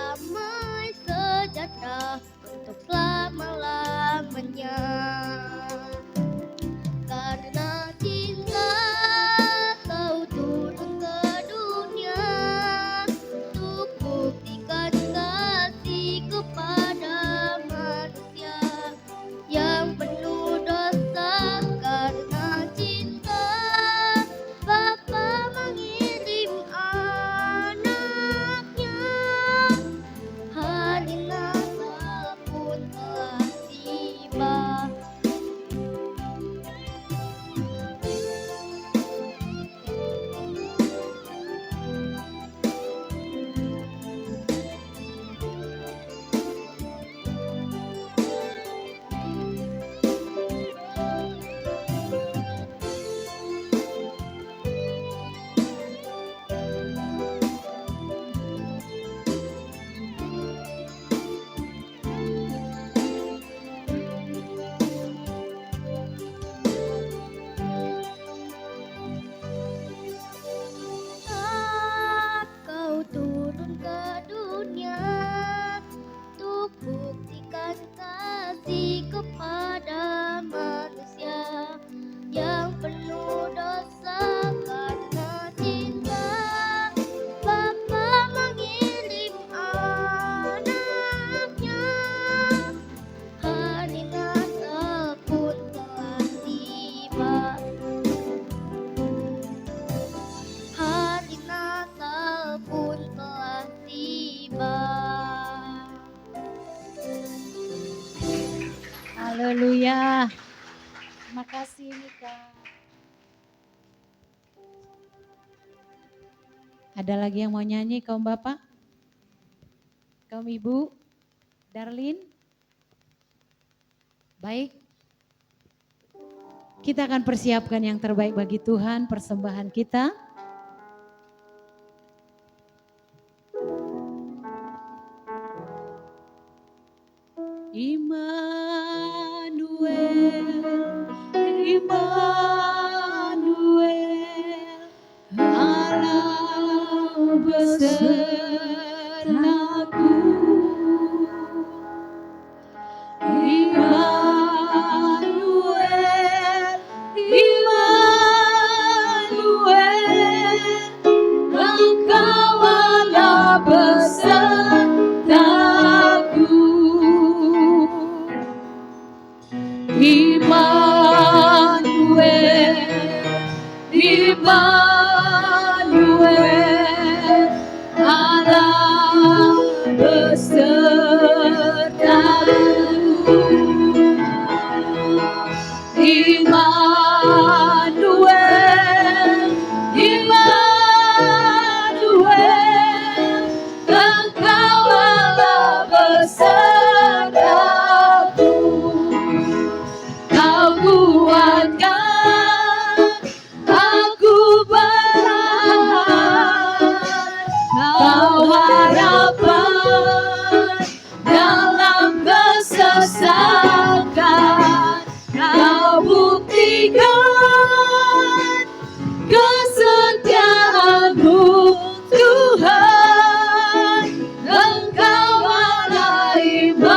Haleluya. Terima kasih Mika. Ada lagi yang mau nyanyi kaum bapak? Kaum ibu? Darlin? Baik. Kita akan persiapkan yang terbaik bagi Tuhan, persembahan kita. Immanuel, Immanuel, Allah besertaku. Immanuel, Immanuel, Engkau Allah besertaku. Immanuel, Immanuel, Allah besertaku. Immanuel, Immanuel, Engkau Allah besertaku. Kau kuatkan aku bertahan, Kau harapan dalam kesesakan, Kau buktikan kesetiaan-Mu Tuhan, Engkau Allah Immanuel.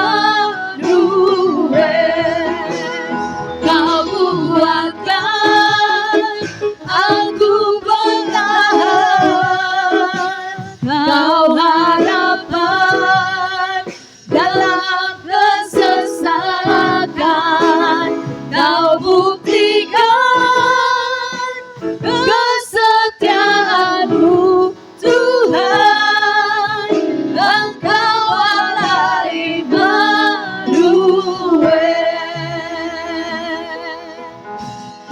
Kau kuatkan aku bertahan, Kau harapan dalam kesesakan, Kau buktikan kesetiaan-Mu Tuhan, Engkau Allah Immanuel,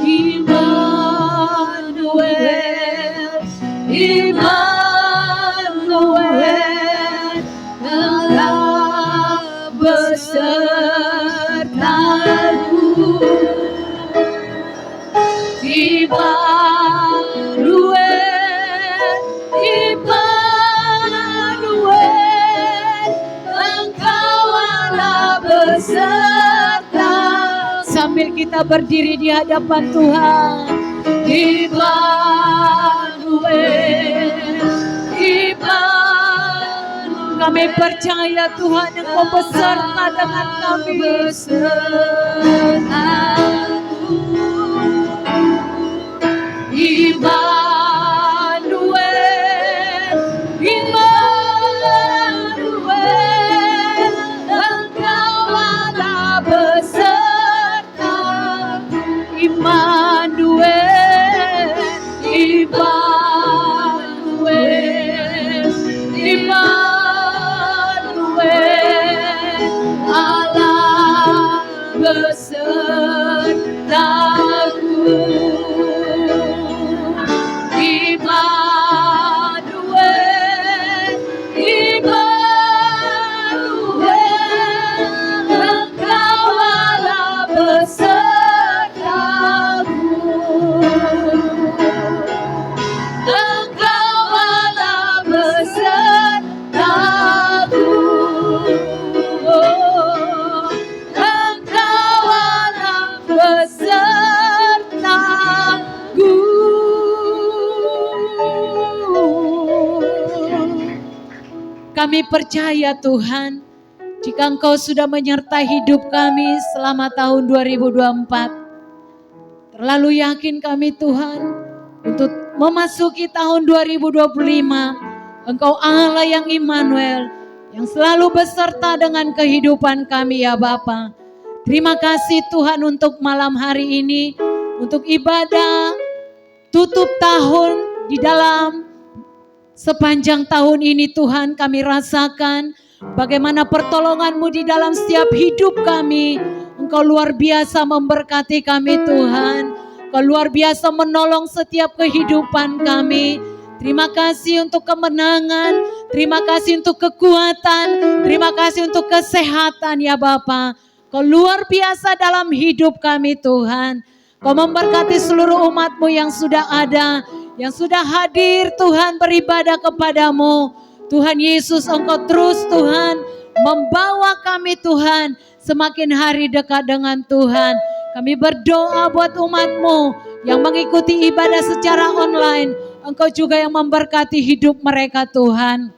Immanuel, Allah besertaku. Immanuel, Immanuel, Engkau Allah beserta. Sambil kita berdiri di hadapan Tuhan. Immanuel, Immanuel, kami percaya Tuhan Engkau beserta dengan kami. Immanuel, Immanuel, Engkau Allah beserta. Immanuel, Immanuel, Immanuel, Allah besertaku. Immanuel, Immanuel, Engkau Allah besertaku. Engkau Allah besertaku. Engkau Allah besertaku. Kami percaya Tuhan, jika Engkau sudah menyertai hidup kami selama tahun 2024, terlalu yakin kami Tuhan untuk memasuki tahun 2025. Engkau Allah yang Immanuel, yang selalu beserta dengan kehidupan kami ya Bapa. Terima kasih Tuhan untuk malam hari ini, untuk ibadah tutup tahun di dalam sepanjang tahun ini Tuhan kami rasakan bagaimana pertolongan-Mu di dalam setiap hidup kami. Engkau luar biasa memberkati kami Tuhan. Engkau luar biasa menolong setiap kehidupan kami. Terima kasih untuk kemenangan, terima kasih untuk kekuatan, terima kasih untuk kesehatan ya Bapa. Kau luar biasa dalam hidup kami Tuhan. Kau memberkati seluruh umat-Mu yang sudah ada, yang sudah hadir Tuhan beribadah kepadamu. Tuhan Yesus, Engkau terus Tuhan membawa kami Tuhan semakin hari dekat dengan Tuhan. Kami berdoa buat umat-Mu yang mengikuti ibadah secara online. Engkau juga yang memberkati hidup mereka Tuhan.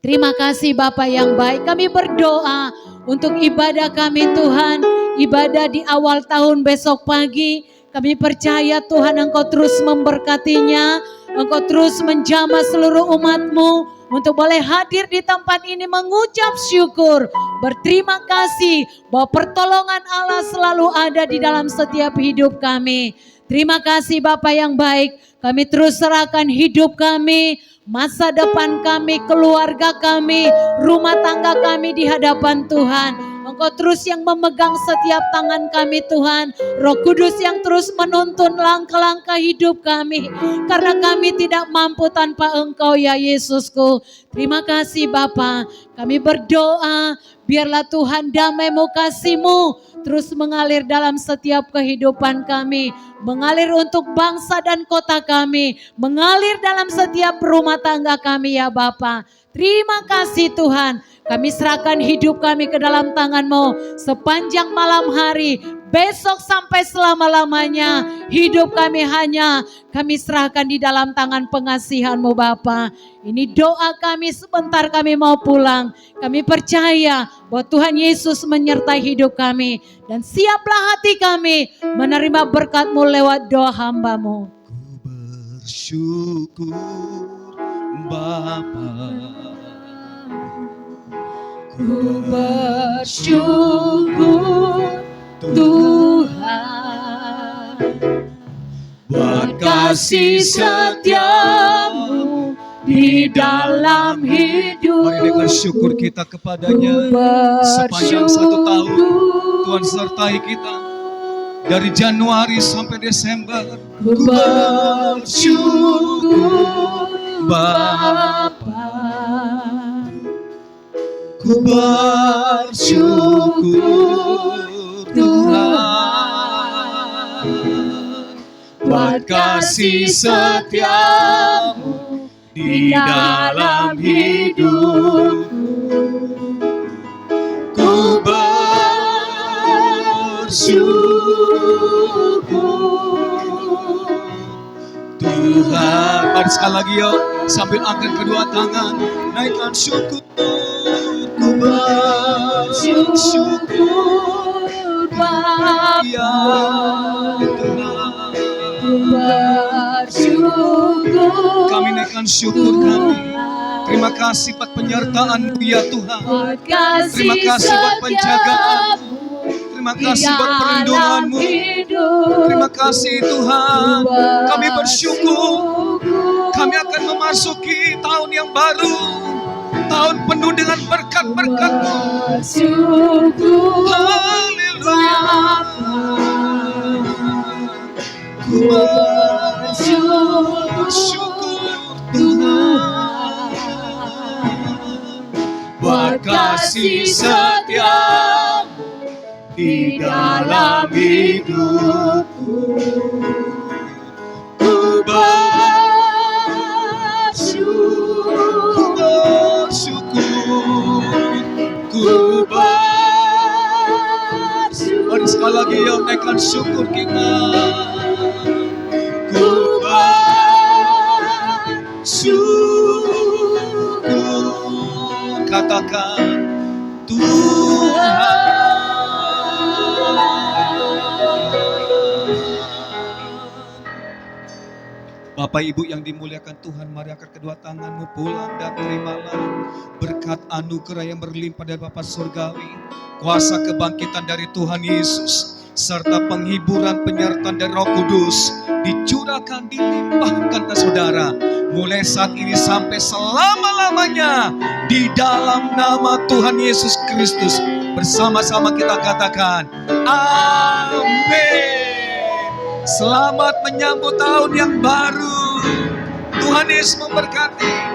Terima kasih Bapa yang baik. Kami berdoa untuk ibadah kami Tuhan. Ibadah di awal tahun besok pagi. Kami percaya Tuhan Engkau terus memberkatinya. Engkau terus menjamah seluruh umat-Mu untuk boleh hadir di tempat ini mengucap syukur. Berterima kasih bahwa pertolongan Allah selalu ada di dalam setiap hidup kami. Terima kasih Bapa yang baik. Kami terus serahkan hidup kami, masa depan kami, keluarga kami, rumah tangga kami di hadapan Tuhan. Engkau terus yang memegang setiap tangan kami Tuhan. Roh Kudus yang terus menuntun langkah-langkah hidup kami. Karena kami tidak mampu tanpa Engkau ya Yesusku. Terima kasih Bapa. Kami berdoa biarlah Tuhan damai-Mu, kasih-Mu terus mengalir dalam setiap kehidupan kami. Mengalir untuk bangsa dan kota kami. Mengalir dalam setiap rumah tangga kami ya Bapa. Terima kasih Tuhan. Kami serahkan hidup kami ke dalam tangan-Mu sepanjang malam hari. Besok sampai selama-lamanya hidup kami hanya kami serahkan di dalam tangan pengasihan-Mu Bapa. Ini doa kami sebentar kami mau pulang. Kami percaya bahwa Tuhan Yesus menyertai hidup kami. Dan siaplah hati kami menerima berkat-Mu lewat doa hamba-Mu. Ku bersyukur Bapa. Ku bersyukur Tuhan buat kasih setiamu di dalam hidup. Mari dengan syukur kita kepadanya sepanjang 1 tahun. Tuhan sertai kita dari Januari sampai Desember. Ku bersyukur Bapa. Ku bersyukur Tuhan buat kasih setiamu di dalam hidupku. Ku bersyukur Tuhan. Mari sekali lagi yuk, sambil angkat kedua tangan, naikkan syukur. Ku bersyukur Bapa. ya Tuhan. Ku bersyukur. Kami naikkan syukur kami. Terima kasih buat penyertaan-Mu ya Tuhan. Terima kasih buat penjagaan-Mu. Terima kasih buat perlindungan-Mu. Terima kasih Tuhan. Kami bersyukur. Kami akan memasuki tahun yang baru. Tahun penuh dengan berkat-berkat-Mu. Haleluya. Ku bersyukur Tuhan buat kasih setia-Mu di dalam hidupku. Ku bersyukur, ku bersyukur. Mari sekali lagi ya, naikkan syukur kita. Ku bersyukur, katakan Tuhan. Bapak Ibu yang dimuliakan Tuhan, mari angkat kedua tanganmu, pulang dan terimalah berkat anugerah yang berlimpah dari Bapa Surgawi, kuasa kebangkitan dari Tuhan Yesus, serta penghiburan penyertaan dari Roh Kudus dicurahkan, dilimpahkan ke saudara mulai saat ini sampai selama-lamanya di dalam nama Tuhan Yesus Kristus. Bersama-sama kita katakan, amin. Selamat menyambut tahun yang baru. Tuhan Yesus memberkati.